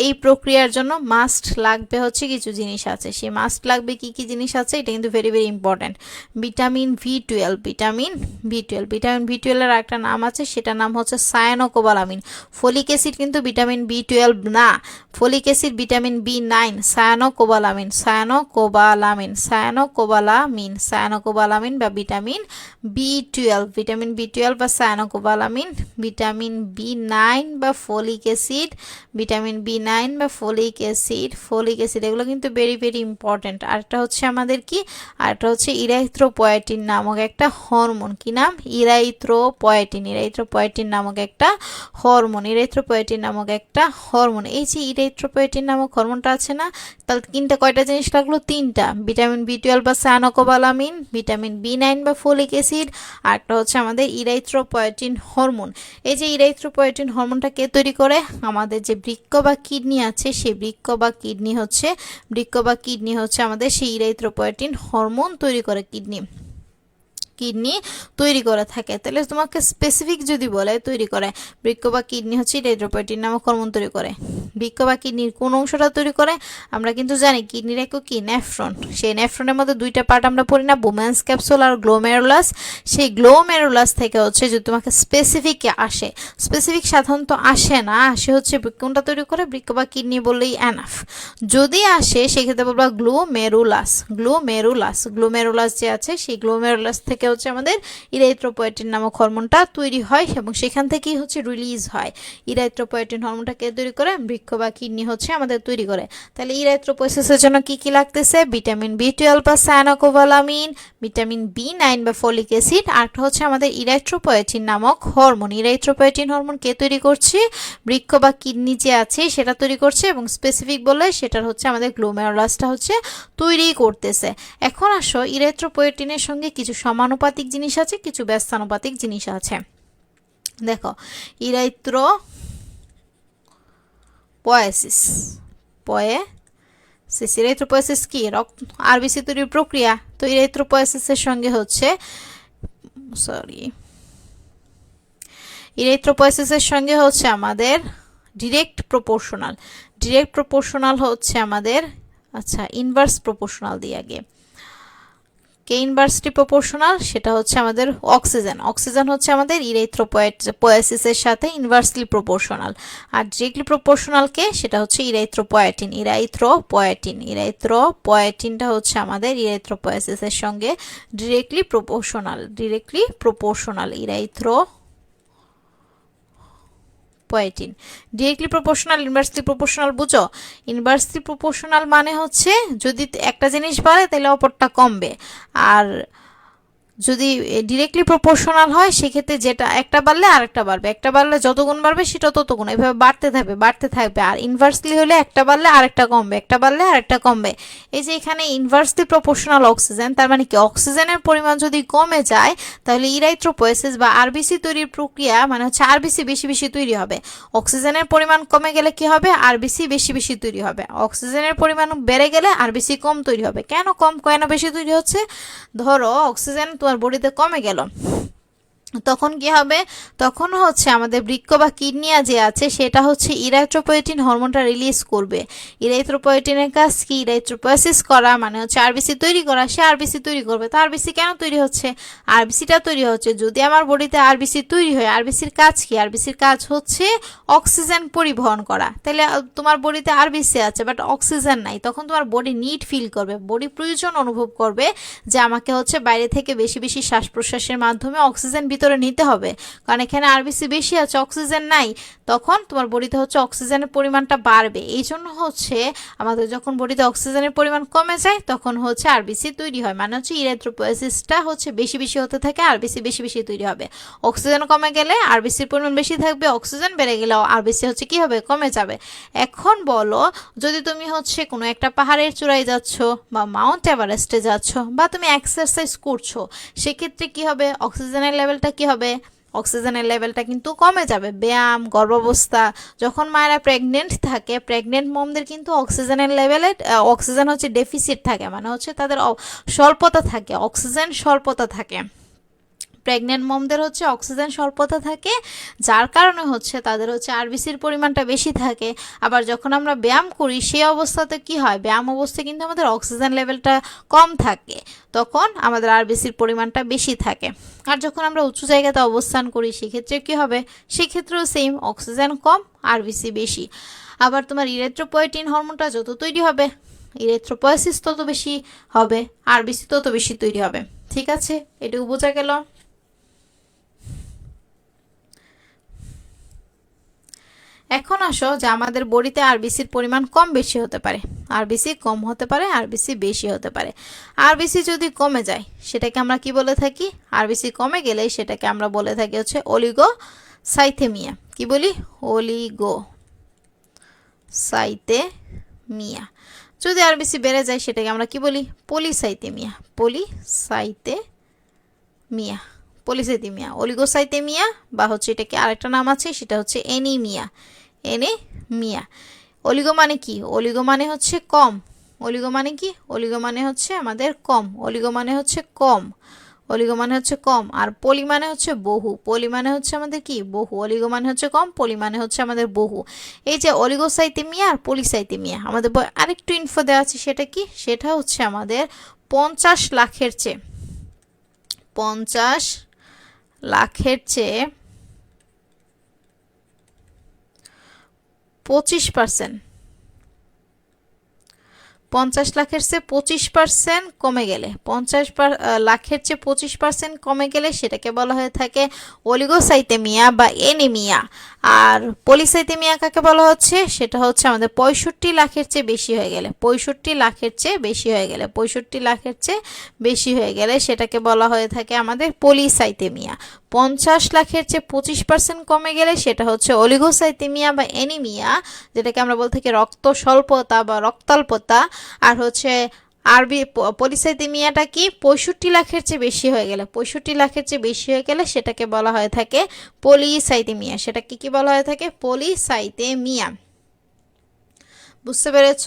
[SPEAKER 1] এই প্রক্রিয়ার জন্য মাস্ট লাগবে হচ্ছে কিছু জিনিস আছে। সেই মাস্ট লাগবে কি কি জিনিস আছে, এটা কিন্তু ভেরি ভেরি ইম্পর্টেন্ট। ভিটামিন বি12 এর একটা নাম আছে, সেটার নাম হচ্ছে সায়ানোকোবালামিন। ফলিক অ্যাসিড কিন্তু ভিটামিন বি12 না, ফলিক অ্যাসিড ভিটামিন বি9। সায়ানোকোবালামিন বা ভিটামিন বি12 বা সায়ানোকোবালামিন, ভিটামিন বি9 বা folic acid, vitamin vitamin B9 বা ফলিক অ্যাসিড এগুলো কিন্তু ভেরি ভেরি ইম্পর্টেন্ট। আরেকটা হচ্ছে আমাদের কি, আরেকটা হচ্ছে ইরাইথ্রোপয়েটিন নামক একটা হরমোন। কি নাম? ইরাইথ্রোপয়েটিন নামক একটা হরমোন। এই যে ইরাইথ্রোপয়েটিন নামক হরমোনটা আছে না, তাহলে কয়টা জিনিস লাগলো? তিনটা। ভিটামিন B12 বা সায়ানোকোবালামিন, ভিটামিন B9 বা ফলিক অ্যাসিড, আর একটা হচ্ছে আমাদের ইরাইথ্রোপয়েটিন হরমোন। এই যে ইরাইথ্রোপয়েটিন হরমোনটা কে তৈরি করে? আমাদের যে বৃক্ক বা কিডনি আছে, সেই বৃক্ক বা কিডনি হচ্ছে আমাদের সেই ইরাইথ্রোপয়েটিন হরমোন তৈরি করে, কিডনি তৈরি করে থাকে। তাহলে তোমাকে স্পেসিফিক যদি বলে তৈরি করে, বৃক্ক বা কিডনি হচ্ছে ইরাইথ্রোপয়েটিন নামক হরমোন তৈরি করে। বৃক্ক বা কিডনির কোন অংশটা তৈরি করে? আমরা কিন্তু জানি কিডনির একক কি? নেফ্রন। সেই নেফ্রনের মধ্যে দুইটা পার্ট আমরা পড়ি না, বুমেন্স ক্যাপসুল আর গ্লোমেরুলাস। সেই গ্লোমেরুলাস থেকে হচ্ছে যদি তোমাকে স্পেসিফিক আসে, স্পেসিফিক সাধারণত আসে না, আসে হচ্ছে কোনটা তৈরি করে? বৃক্ক বা কিডনি বললেই এনাফ। যদি আসে সেক্ষেত্রে বলবা গ্লোমেরুলাস যে আছে, সেই গ্লোমেরুলাস থেকে হচ্ছে আমাদের ইরাইথ্রোপয়েটিন নামক হরমোনটা তৈরি হয় এবং সেখান থেকেই হচ্ছে রিলিজ হয়। ইরাইথ্রোপয়েটিন হরমোনটা কে তৈরি করে? বৃক্ক বা কিডনি হচ্ছে আমাদের তৈরি করে। তাহলে ইরাইথ্রোপোয়েসিসের জন্য কি কি লাগতেছে? ভিটামিন B12 বা সায়ানোকোবালামিন, ভিটামিন B9 বা ফলিক অ্যাসিড, আর একটা হচ্ছে আমাদের ইরাইথ্রোপয়েটিন নামক হরমোন। ইরাইথ্রোপয়েটিন হরমোন কে তৈরি করছে? বৃক্ক বা কিডনি যে আছে সেটা তৈরি করছে, এবং স্পেসিফিক বলে সেটার হচ্ছে আমাদের গ্লোমেরুলাসটা হচ্ছে তৈরি করতেছে। এখন আসো, ইরাইথ্রোপয়েটিনের সঙ্গে কিছু সমানুপাতিক জিনিস আছে, কিছু ব্যস্তানুপাতিক জিনিস আছে। দেখো, ইরাইথ্রোপয়েসিস কি? আরবিসি তৈরির প্রক্রিয়া। তো ইরাইথ্রোপয়েসিসের সঙ্গে হচ্ছে আমাদের ডিরেক্ট প্রপোর্শনাল হচ্ছে আমাদের, আচ্ছা ইনভার্স প্রপোর্শনাল দিয়ে আগে, কে ইনভার্সলি প্রপোর্শনাল? সেটা হচ্ছে আমাদের অক্সিজেন হচ্ছে আমাদের ইরাইথ্রোপয়েসিসের সাথে ইনভার্সলি প্রপোর্শনাল। আর ডিরেক্টলি প্রপোর্শনাল কে? সেটা হচ্ছে ইরাইথ্রোপয়েটিনটা হচ্ছে আমাদের ইরাইথ্রোপয়েসিসের সঙ্গে directly proportional erythropoietin. Directly proportional, inversely proportional বুঝো? ইনভার্সলি প্রপোর্শনাল মানে হচ্ছে যদি একটা জিনিস বাড়ে তাহলে অপরটা কমবে, আর যদি ডিরেক্টলি প্রপোর্শনাল হয় সেক্ষেত্রে যেটা একটা বাড়লে আরেকটা বাড়বে, একটা বাড়লে যত গুণ বাড়বে সেটা তত গুণ, এভাবে বাড়তে থাকবে। আর ইনভার্সলি হলে একটা বাড়লে আরেকটা কমবে, একটা বাড়লে আরেকটা কমবে। এই যে এখানে ইনভার্সলি প্রপোর্শনাল অক্সিজেন, তার মানে কি অক্সিজেনের পরিমাণ যদি কমে যায় তাহলে ইরাইথ্রোপয়েসিস বা আরবিসি তৈরির প্রক্রিয়া, মানে হচ্ছে আরবিসি বেশি বেশি তৈরি হবে। অক্সিজেনের পরিমাণ কমে গেলে কি হবে? আরবিসি বেশি বেশি তৈরি হবে। অক্সিজেনের পরিমাণ বেড়ে গেলে আরবিসি কম তৈরি হবে। কেন বেশি তৈরি হচ্ছে? ধরো অক্সিজেন তোমার বডিতে কমে গেল, তখন কি হবে? তখন হচ্ছে আমাদের বৃক্ক বা কিডনি যে আছে সেটা হচ্ছে ইরাইথ্রোপয়েটিন হরমোনটা রিলিজ করবে। ইরাইথ্রোপয়েটিনের কাজ কি? ইরাইথ্রোপয়েসিস করা, মানে হচ্ছে আরবিসি তৈরি করা। সে আরবিসি তৈরি করবে। তো আরবিসি কেন তৈরি হচ্ছে? আরবিসিটা তৈরি হচ্ছে যদি আমার বডিতে আরবিসি তৈরি হয়। আরবিসির কাজ কি? আরবিসির কাজ হচ্ছে অক্সিজেন পরিবহন করা। তাহলে তোমার বডিতে আরবিসি আছে বাট অক্সিজেন নাই, তখন তোমার বডি নিড ফিল করবে, বডি প্রয়োজন অনুভব করবে যে আমাকে হচ্ছে বাইরে থেকে বেশি বেশি শ্বাস প্রশ্বাসের মাধ্যমে অক্সিজেন ভিতরে নিতে হবে, কারণ এখানে আরবিসি বেশি আছে, অক্সিজেন নাই। তখন তোমার বডিতে হচ্ছে অক্সিজেনের পরিমাণটা বাড়বে। এই জন্য হচ্ছে আমাদের যখন বডিতে অক্সিজেনের পরিমাণ কমে যায় তখন হচ্ছে আরবিসি তৈরি হয়, মানে হচ্ছে ইরাইথ্রোপয়েসিসটা হচ্ছে বেশি বেশি হতে থাকে, আরবিসি বেশি বেশি তৈরি হবে। অক্সিজেন কমে গেলে আরবিসির পরিমাণ বেশি থাকবে, অক্সিজেন বেড়ে গেলে আরবিসি হচ্ছে কি হবে? কমে যাবে। এখন বলো, যদি তুমি হচ্ছে কোনো একটা পাহাড়ের চূড়ায় যাচ্ছ বা মাউন্ট এভারেস্টে যাচ্ছ বা তুমি এক্সারসাইজ করছো, সেক্ষেত্রে কি হবে? অক্সিজেনের লেভেলটা কি হবে? অক্সিজেনের লেভেলটা কিন্তু কমে যাবে। ব্যায়াম, গর্ভাবস্থা, যখন মায়েরা প্রেগনেন্ট থাকে, প্রেগনেন্ট মমদের কিন্তু অক্সিজেনের লেভেলে অক্সিজেন হচ্ছে ডেফিসিট থাকে, মানে হচ্ছে তাদের স্বল্পতা থাকে, অক্সিজেন স্বল্পতা থাকে। প্রেগনেন্ট মমদের হচ্ছে অক্সিজেন স্বল্পতা থাকে, যার কারণে হচ্ছে তাদের হচ্ছে আরবিসির পরিমাণটা বেশি থাকে। আবার যখন আমরা ব্যায়াম করি সেই অবস্থাতে কি হয়? ব্যায়াম অবস্থায় কিন্তু আমাদের অক্সিজেন লেভেলটা কম থাকে, তখন আমাদের আরবিসির পরিমাণটা বেশি থাকে। আর যখন আমরা উঁচু জায়গাতে অবস্থান করি সেক্ষেত্রে কি হবে? সেক্ষেত্রেও সেম, অক্সিজেন কম, আরবিসি বেশি। আবার তোমার ইরাইথ্রোপয়েটিন হরমোনটা যত তৈরি হবে, ইরাইথ্রোপয়েসিস তত বেশি হবে, আরবিসি তত বেশি তৈরি হবে। ঠিক আছে, এটুকু বোঝা গেল? এখন আসো যে আমাদের বডিতে আরবিসির পরিমাণ কম বেশি হতে পারে, আরবিসি কম হতে পারে, আরবিসি বেশি হতে পারে। আরবিসি যদি কমে যায় সেটাকে আমরা কি বলে থাকি? আরবিসি কমে গেলে সেটাকে আমরা বলে থাকি হচ্ছে অলিগোসাইথেমিয়া। কি বলি? অলিগোসাইথেমিয়া। যদি আরবিসি বেড়ে যায় সেটাকে আমরা কি বলি? পলিসাইথেমিয়া। পলিসাইথেমিয়া, পলিসাইথেমিয়া, অলিগোসাইথেমিয়া, বা হচ্ছে এটাকে আরেকটা নাম আছে সেটা হচ্ছে এনিমিয়া। এনিমিয়া। অলিগো মানে কি? অলিগো মানে হচ্ছে কম। অলিগো মানে কি? অলিগো মানে হচ্ছে আমাদের কম। অলিগো মানে হচ্ছে কম। অলিগো মানে হচ্ছে কম। আর পলি মানে হচ্ছে বহু। পলি মানে হচ্ছে আমাদের কি? বহু। অলিগো মানে হচ্ছে কম, পলি মানে হচ্ছে আমাদের বহু। এই যে অলিগোসাইথেমিয়া আর পলিসাইথেমিয়া, আমাদের আরেকটু ইনফো দেওয়া আছে, সেটা কি? সেটা হচ্ছে আমাদের 50 লাখের চেয়ে 50 লাখের চেয়ে 25%, 50 লাখের চেয়ে 25% কমে গেলে, 50 লাখের চেয়ে 25% কমে গেলে সেটাকে বলা হয়ে থাকে অলিগোসাইথেমিয়া বা এনিমিয়া। আর পলিসাইথেমিয়া কাকে বলা হচ্ছে? সেটা হচ্ছে আমাদের 65 লাখের চেয়ে বেশি হয়ে গেলে, 65 লাখের চেয়ে বেশি হয়ে গেলে, 65 লাখের চেয়ে বেশি হয়ে গেলে সেটাকে বলা হয়ে থাকে আমাদের পলিসাইথেমিয়া। 50 লাখের চেয়ে 25% কমে গেলে সেটা হচ্ছে অলিগোসাইথেমিয়া বা এনিমিয়া, যেটাকে আমরা বলতে থাকি রক্ত স্বল্পতা বা রক্তাল্পতা। আর হচ্ছে পলিসাইথেমিয়াটা কি? 65 লাখের চেয়ে বেশি হয়ে গেলে, 65 লাখের চেয়ে বেশি হয়ে গেলে সেটাকে বলা হয়ে থাকে পলিসাইথেমিয়া। সেটাকে কি বলা হয়ে থাকে? পলিসাইথেমিয়া। বুঝতে পেরেছ?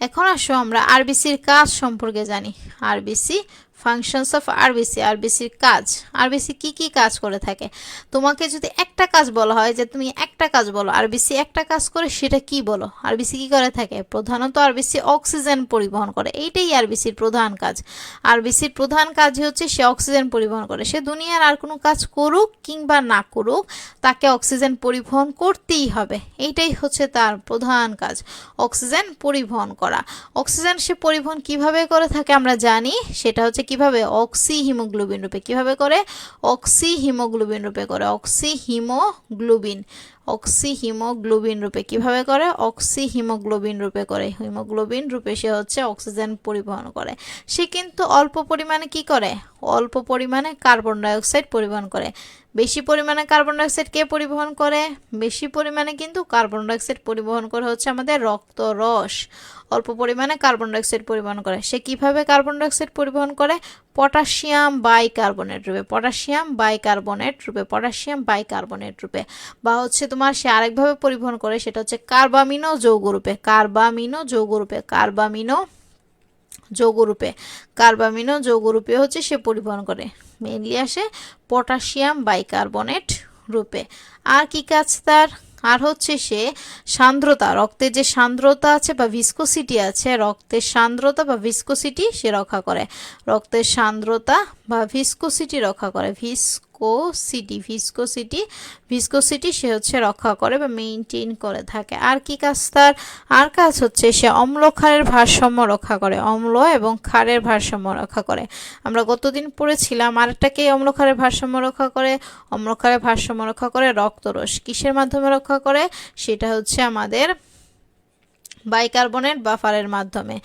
[SPEAKER 1] এখন আসো আমরা আরবিসির কাজ সম্পর্কে জানি। আরবিসি, ফাংশনস অফ আরবিসি, আরবিসির কাজ। আরবিসি কি কি কাজ করে থাকে? তোমাকে যদি একটা কাজ বলা হয় যে তুমি একটা কাজ বলো, আরবিসি একটা কাজ করে, সেটা কি বলো? আরবিসি কি করে থাকে? প্রধানত আরবিসি অক্সিজেন পরিবহন করে, এইটাই আরবিসির প্রধান কাজ। আরবিসির প্রধান কাজই হচ্ছে সে অক্সিজেন পরিবহন করে। সে দুনিয়ার আর কোনো কাজ করুক কিংবা না করুক, তাকে অক্সিজেন পরিবহন করতেই হবে। এইটাই হচ্ছে তার প্রধান কাজ, অক্সিজেন পরিবহন করা। অক্সিজেন সে পরিবহন কিভাবে করে থাকে আমরা জানি, সেটা হচ্ছে কিভাবে? অক্সি হিমোগ্লোবিন রূপে। কিভাবে করে? অক্সি হিমোগ্লোবিন রূপে করে। অক্সি হিমোগ্লোবিন, অক্সি হিমোগ্লোবিন রূপে। কিভাবে করে? অক্সি হিমোগ্লোবিন রূপে করে। হিমোগ্লোবিন রূপে সে হচ্ছে অক্সিজেন পরিবহন করে। সে কিন্তু অল্প পরিমাণে কি করে? অল্প পরিমাণে কার্বন ডাইঅক্সাইড পরিবহন করে। বেশি পরিমাণে কার্বন ডাইঅক্সাইড কে পরিবহন করে? বেশি পরিমাণে কিন্তু কার্বন ডাইঅক্সাইড পরিবহন করে হচ্ছে আমাদের রক্তরস। অল্প পরিমাণে কার্বন ডাইঅক্সাইড পরিবহন করে। সে কিভাবে কার্বন ডাইঅক্সাইড পরিবহন করে? পটাশিয়াম বাইকার্বনেট রূপে, পটাশিয়াম বাইকার্বনেট রূপে, পটাশিয়াম বাইকার্বনেট রূপে। বা হচ্ছে তোমার সে আরেকভাবে পরিবহন করে, সেটা হচ্ছে কার্বামিনো যৌগরূপে, কার্বামিনো যৌগরূপে, কার্বামিনো যৌগরূপে, কার্বামিনো যৌগরূপে হচ্ছে সে পরিবহন করে। মেইনলি আসে পটাশিয়াম বাইকার্বনেট রূপে। আর কি কাজ তার? আর হচ্ছে সে সান্দ্রতা, রক্তের যে সান্দ্রতা আছে বা ভিসকোসিটি আছে, রক্তের সান্দ্রতা বা ভিসকোসিটি সে রক্ষা করে। রক্তের সান্দ্রতা বা ভিসকোসিটি রক্ষা করে। ভিসকোসিটি সে হচ্ছে রক্ষা করে বা মেইনটেইন করে থাকে। আর কি কাজ তার? আর কাজ হচ্ছে সে অম্ল ক্ষারের ভারসাম্য রক্ষা করে। অম্ল এবং ক্ষারের ভারসাম্য রক্ষা করে। আমরা গতদিন পড়েছিলাম আরেকটাকে অম্ল ক্ষারের ভারসাম্য রক্ষা করে। অম্ল ক্ষারের ভারসাম্য রক্ষা করে রক্তরস। কিসের মাধ্যমে রক্ষা করে? সেটা হচ্ছে আমাদের বাইকার্বনেট বাফারের মাধ্যমে।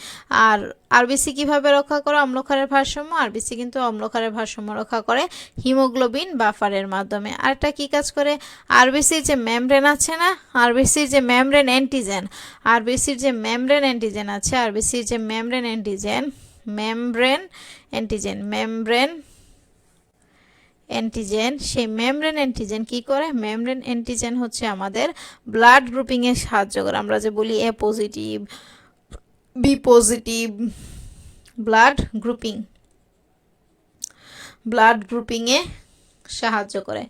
[SPEAKER 1] আর আরবিসি কিভাবে রক্ষা করে অম্লক্ষারের ভারসাম্য? আরবিসি কিন্তু অম্লক্ষারের ভারসাম্য রক্ষা করে হিমোগ্লোবিন বাফারের মাধ্যমে। আরটা কি কাজ করে? আরবিসির যে মেমব্রেন আছে না, আরবিসির যে মেমব্রেন অ্যান্টিজেন, আরবিসির যে মেমব্রেন অ্যান্টিজেন আছে, আরবিসির যে মেমব্রেন অ্যান্টিজেন, সেই মেমব্রেন অ্যান্টিজেন কি করে? মেমব্রেন অ্যান্টিজেন হচ্ছে আমাদের ব্লাড গ্রুপিংয়ে সাহায্য করে। আমরা যে বলি এ পজিটিভ, বি পজিটিভ, ব্লাড গ্রুপিংয়ে সাহায্য করে।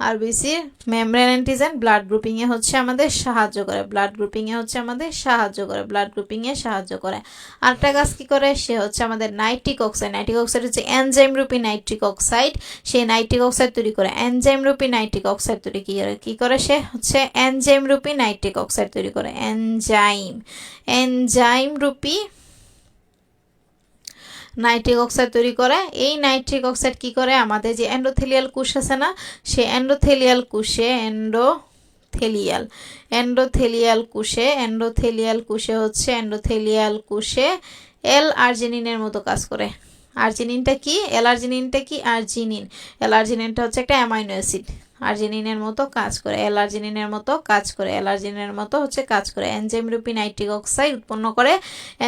[SPEAKER 1] আরবিসির মেমব্রেন অ্যান্টিজেন ব্লাড গ্রুপিংয়ে হচ্ছে আমাদের সাহায্য করে। ব্লাড গ্রুপিংয়ে হচ্ছে আমাদের সাহায্য করে। ব্লাড গ্রুপিংয়ে সাহায্য করে। আরেকটা কাজ কি করে? সে হচ্ছে আমাদের নাইট্রিক অক্সাইড। নাইট্রিক অক্সাইড হচ্ছে এনজাইম রূপী নাইট্রিক অক্সাইড। সেই নাইট্রিক অক্সাইড তৈরি করে। এনজাইম রূপী নাইট্রিক অক্সাইড তৈরি কি করে? সে হচ্ছে এনজাইম রূপী নাইট্রিক অক্সাইড তৈরি করে। এনজাইম রূপী নাইট্রিক অক্সাইড তৈরি করে। এই নাইট্রিক অক্সাইড কি করে? আমাদের যে এন্ডোথেলিয়াল কোষ আছে না, সে এন্ডোথেলিয়াল এন্ডোথেলিয়াল। এন্ডোথেলিয়াল কোষে, এন্ডোথেলিয়াল কোষে হচ্ছে এন্ডোথেলিয়াল কোষে এল আর্জিনিনের মতো কাজ করে। আর্জিনিনটা কি? এল আর্জিনিনটা কি? আর্জিনিন। এল আর্জিনিনটা হচ্ছে একটা অ্যামাইনো অ্যাসিড। আর্জিনিনের মতো কাজ করে, এল আর্জিনিনের মতো কাজ করে, এল আর্জিনিনের মতো হচ্ছে কাজ করে। এনজাইম রূপী নাইট্রিক অক্সাইড উৎপন্ন করে,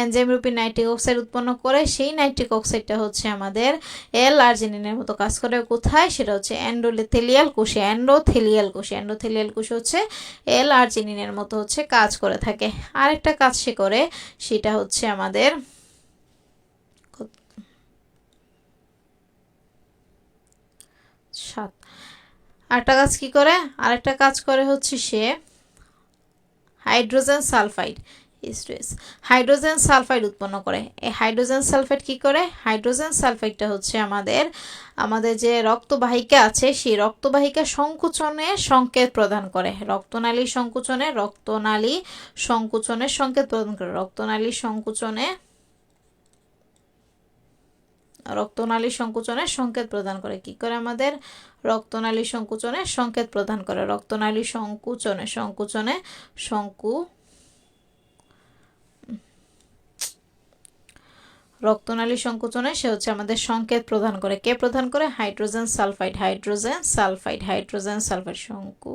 [SPEAKER 1] এনজাইম রূপী নাইট্রিক অক্সাইড উৎপন্ন করে, সেই নাইট্রিক অক্সাইডটা হচ্ছে আমাদের এল আর্জিনিনের মতো কাজ করে। কোথায়? সেটা হচ্ছে এন্ডোথেলিয়াল কোষে, এন্ডোথেলিয়াল কোষে। এন্ডোথেলিয়াল কোষে হচ্ছে এল আর্জিনিনের মতো হচ্ছে কাজ করে থাকে। আরেকটা কাজ সে করে, সেটা হচ্ছে আমাদের 7। আরেকটা কাজ কি করে? আরেকটা কাজ করে হচ্ছে সে হাইড্রোজেন সালফাইড, হাইড্রোজেন সালফাইড উৎপন্ন করে। এই হাইড্রোজেন সালফাইড কি করে? হাইড্রোজেন সালফাইডটা হচ্ছে আমাদের যে রক্তবাহিকা আছে, সেই রক্তবাহিকা সংকুচনে সংকেত প্রদান করে। রক্তনালী সংকুচনে সংকেত প্রদান করে। রক্তনালী সংকুচনে সংকেত প্রদান করে। কি করে? আমাদের রক্তনালী সংকুচনে সংকেত প্রদান করে। রক্তনালী রক্তনালী সংকুচনে সে হচ্ছে আমাদের সংকেত প্রদান করে। কে প্রদান করে? হাইড্রোজেন সালফাইড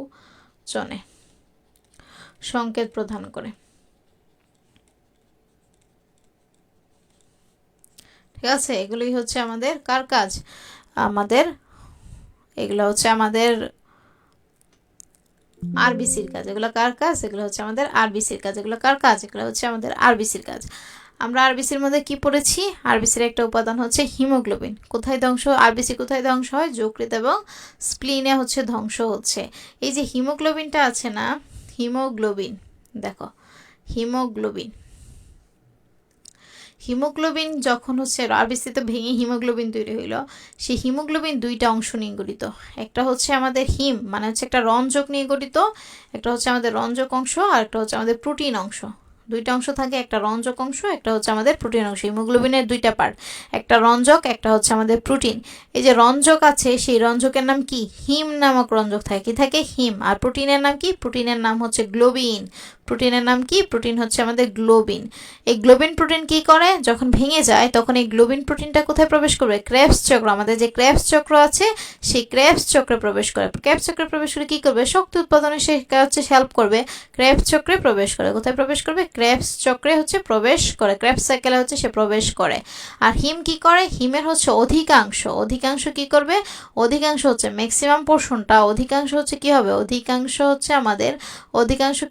[SPEAKER 1] সংকুচনে সংকেত প্রদান করে। ঠিক আছে, এগুলোই হচ্ছে আমাদের কার কাজ? এগুলো হচ্ছে আমাদের আরবিসির কাজ। এগুলো কার কাজ? এগুলো হচ্ছে আমাদের আরবিসির কাজ। এগুলো কার কাজ? এগুলো হচ্ছে আমাদের আরবিসির কাজ। আমরা আরবিসির মধ্যে কি পড়েছি? আরবিসির একটা উপাদান হচ্ছে হিমোগ্লোবিন। কোথায় ধ্বংস? আরবিসি কোথায় ধ্বংস হয়? যকৃৎ এবং স্প্লিনে হচ্ছে ধ্বংস হচ্ছে। এই যে হিমোগ্লোবিনটা আছে না, হিমোগ্লোবিন, দেখো হিমোগ্লোবিন যখন হচ্ছে আরবিসিতে ভেঙে হিমোগ্লোবিন তৈরি হইল, সেই হিমোগ্লোবিন দুইটা অংশ নিয়ে গঠিত। একটা হচ্ছে আমাদের হিম মানে হচ্ছে একটা রঞ্জক নিয়ে গঠিত, একটা হচ্ছে আমাদের রঞ্জক অংশ, আর একটা হচ্ছে আমাদের প্রোটিন অংশ। দুইটা অংশ থাকে, একটা রঞ্জক অংশ, একটা হচ্ছে আমাদের প্রোটিন অংশ। হিমোগ্লোবিনের দুইটা পার্ট, একটা রঞ্জক, একটা হচ্ছে আমাদের প্রোটিন। এই যে রঞ্জক আছে, সেই রঞ্জকের নাম কি? হিম নামক রঞ্জক থাকে। কি থাকে? হিম। আর প্রোটিনের নাম কি? প্রোটিনের নাম হচ্ছে গ্লোবিন। প্রোটিনের নাম কি? প্রোটিন হচ্ছে আমাদের গ্লোবিন। এই গ্লোবিন প্রোটিন কি করে? যখন ভেঙে যায় তখন এই গ্লোবিন প্রোটিনটা কোথায় প্রবেশ করবে? ক্রেবস চক্র, আমাদের যে ক্রেবস চক্র আছে সেই ক্রেবস চক্রে প্রবেশ করে। ক্রেবস চক্রে প্রবেশ করে কি করবে? শক্তি উৎপাদনে সে হচ্ছে হেল্প করবে। ক্রেবস চক্রে প্রবেশ করে। কোথায় প্রবেশ করবে? ক্রেবস চক্রে হচ্ছে প্রবেশ করে, ক্রেবস সাইকেলে হচ্ছে সে প্রবেশ করে। আর হিম কি করে? হিমের হচ্ছে অধিকাংশ কি করবে? অধিকাংশ হচ্ছে ম্যাক্সিমাম পোর্শনটা, অধিকাংশ হচ্ছে কি হবে? অধিকাংশ হচ্ছে আমাদের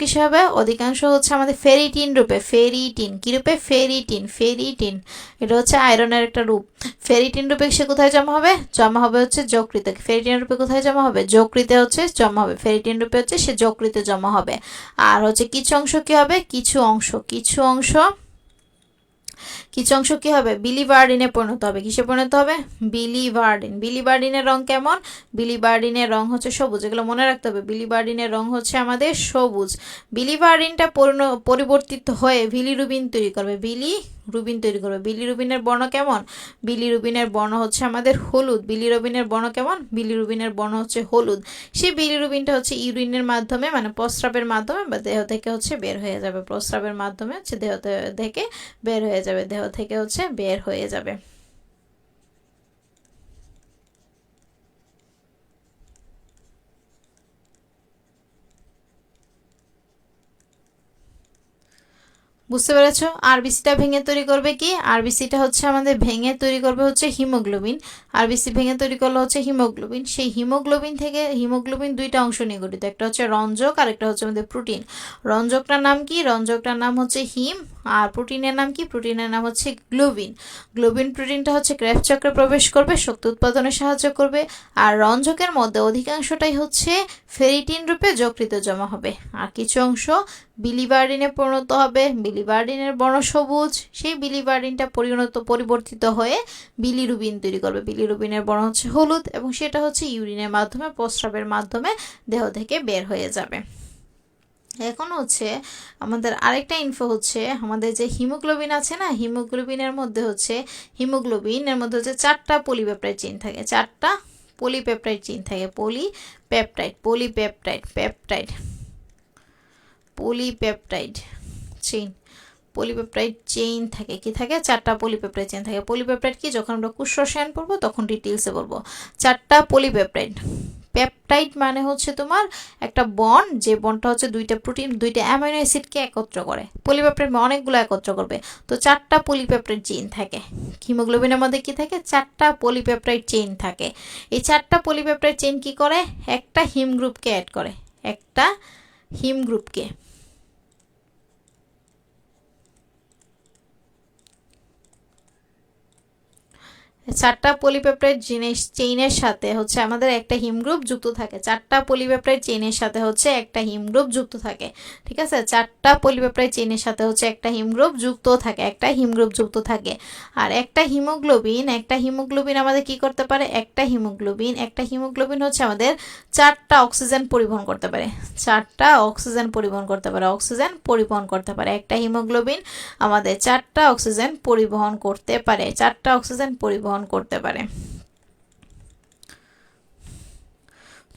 [SPEAKER 1] কিসে হবে? অধিকাংশ হচ্ছে আমাদের ফেরিটিন রূপে। ফেরিটিন কি রূপে? ফেরিটিন। এটা হচ্ছে আয়রনের একটা রূপ। ফেরিটিন রূপে সে কোথায় জমা হবে? জমা হবে হচ্ছে যকৃতে। ফেরিটিন রূপে কোথায় জমা হবে? যকৃতে হচ্ছে জমা হবে। ফেরিটিন রূপে হচ্ছে সে যকৃতে জমা হবে। আর হচ্ছে কিছু অংশ কি হবে? কিছু অংশ কি হবে? বিলিভার্ডিনে পরিণত হবে। কিসে পরিণত হবে? বিলিভার্ডিনের রং কেমন? বিলিভার্ডিনের রং হচ্ছে সবুজ। এগুলো মনে রাখতে হবে। বিলিভার্ডিনের রং হচ্ছে আমাদের সবুজ। বিলিভার্ডিনটা পরিবর্তিত হয়ে বিলিরুবিন তৈরি করবে। বিলিরুবিনের বর্ণ কেমন? বিলিরুবিনের বর্ণ হচ্ছে আমাদের হলুদ। বিলিরুবিনের বর্ণ কেমন? বিলিরুবিনের বর্ণ হচ্ছে হলুদ। সেই বিলিরুবিনটা হচ্ছে ইউরিনের মাধ্যমে মানে প্রস্রাবের মাধ্যমে বা দেহ থেকে হচ্ছে বের হয়ে যাবে। প্রস্রাবের মাধ্যমে হচ্ছে দেহ থেকে বের হয়ে যাবে। দেহ থেকে হচ্ছে বের হয়ে যাবে। বুঝতে পেরেছো? আরবিসিটা ভেঙে তৈরি করবে কি? আরবিসিটা হচ্ছে আমাদের ভেঙে তৈরি করবে হচ্ছে হিমোগ্লোবিন। আরবিসি ভেঙে তৈরি করলে হচ্ছে হিমোগ্লোবিন। সেই হিমোগ্লোবিন দুইটা অংশ নিয়ে গঠিত, একটা হচ্ছে রঞ্জক আর একটা হচ্ছে আমাদের প্রোটিন। রঞ্জকটার নাম কি? রঞ্জকটার নাম হচ্ছে হিম। আর প্রোটিনের নাম কি? প্রোটিনের নাম হচ্ছে গ্লোবিন। গ্লোবিন প্রোটিনটা হচ্ছে ক্রেবস চক্রে প্রবেশ করবে, শক্তি উৎপাদনে সাহায্য করবে। আর রঞ্জকের মধ্যে অধিকাংশটাই হচ্ছে ফেরিটিন রূপে যকৃতে জমা হবে। আর কিছু অংশ বিলিভার্ডিনে পরিণত হবে। বিলিভার্ডিনের বর্ণ সবুজ। সেই বিলিভার্ডিনটা পরিবর্তিত হয়ে বিলিরুবিন তৈরি করবে। বিলিরুবিনের বর্ণ হচ্ছে হলুদ এবং সেটা হচ্ছে ইউরিনের মাধ্যমে প্রস্রাবের মাধ্যমে দেহ থেকে বের হয়ে যাবে। এখন হচ্ছে আমাদের আরেকটা ইনফো হচ্ছে আমাদের যে হিমোগ্লোবিন আছে না, হিমোগ্লোবিনের মধ্যে হচ্ছে 4টা পলিপেপটাইড চেইন থাকে। 4টা পলিপেপটাইড চেইন থাকে। Polypeptide. Polypeptide chain, polypeptide chain থাকে, কি থাকে? 4টা পলিপেপটাইড চেইন থাকে। পলিপেপটাইড কি? যখন আমরা কোষ রসায়ন পড়বো তখন ডিটেইলসে বলবো। 4টা পলিপেপটাইড। পেপটাইড মানে হচ্ছে তোমার একটা বন্ড, যে বন্ডটা হচ্ছে দুইটা প্রোটিন, দুইটা অ্যামাইনো অ্যাসিডকে একত্র করে। পলিপেপটাইড অনেকগুলো একত্র করবে, তো 4টা পলিপেপটাইড চেইন থাকে। হিমোগ্লোবিনের মধ্যে কি থাকে? 4টা পলিপেপটাইড চেইন থাকে। এই 4টা পলিপেপটাইড চেইন কি করে? একটা হিম গ্রুপকে অ্যাড করে, একটা হিম গ্রুপকে। 4টা পলিপেপটাইড চেইনের সাথে হচ্ছে আমাদের একটা হিম গ্রুপ যুক্ত থাকে। 4টা পলিপেপটাইড চেইনের সাথে হচ্ছে একটা হিম গ্রুপ যুক্ত থাকে, ঠিক আছে? 4টা পলিপেপটাইড চেইনের সাথে হচ্ছে একটা হিম গ্রুপ যুক্ত থাকে, একটা হিম গ্রুপ যুক্ত থাকে। আর একটা হিমোগ্লোবিন আমাদের কি করতে পারে? একটা হিমোগ্লোবিন হচ্ছে আমাদের 4টা অক্সিজেন পরিবহন করতে পারে, 4টা অক্সিজেন পরিবহন করতে পারে, অক্সিজেন পরিবহন করতে পারে। একটা হিমোগ্লোবিন আমাদের 4টা অক্সিজেন পরিবহন করতে পারে, 4টা অক্সিজেন পরিবহন করতে পারে।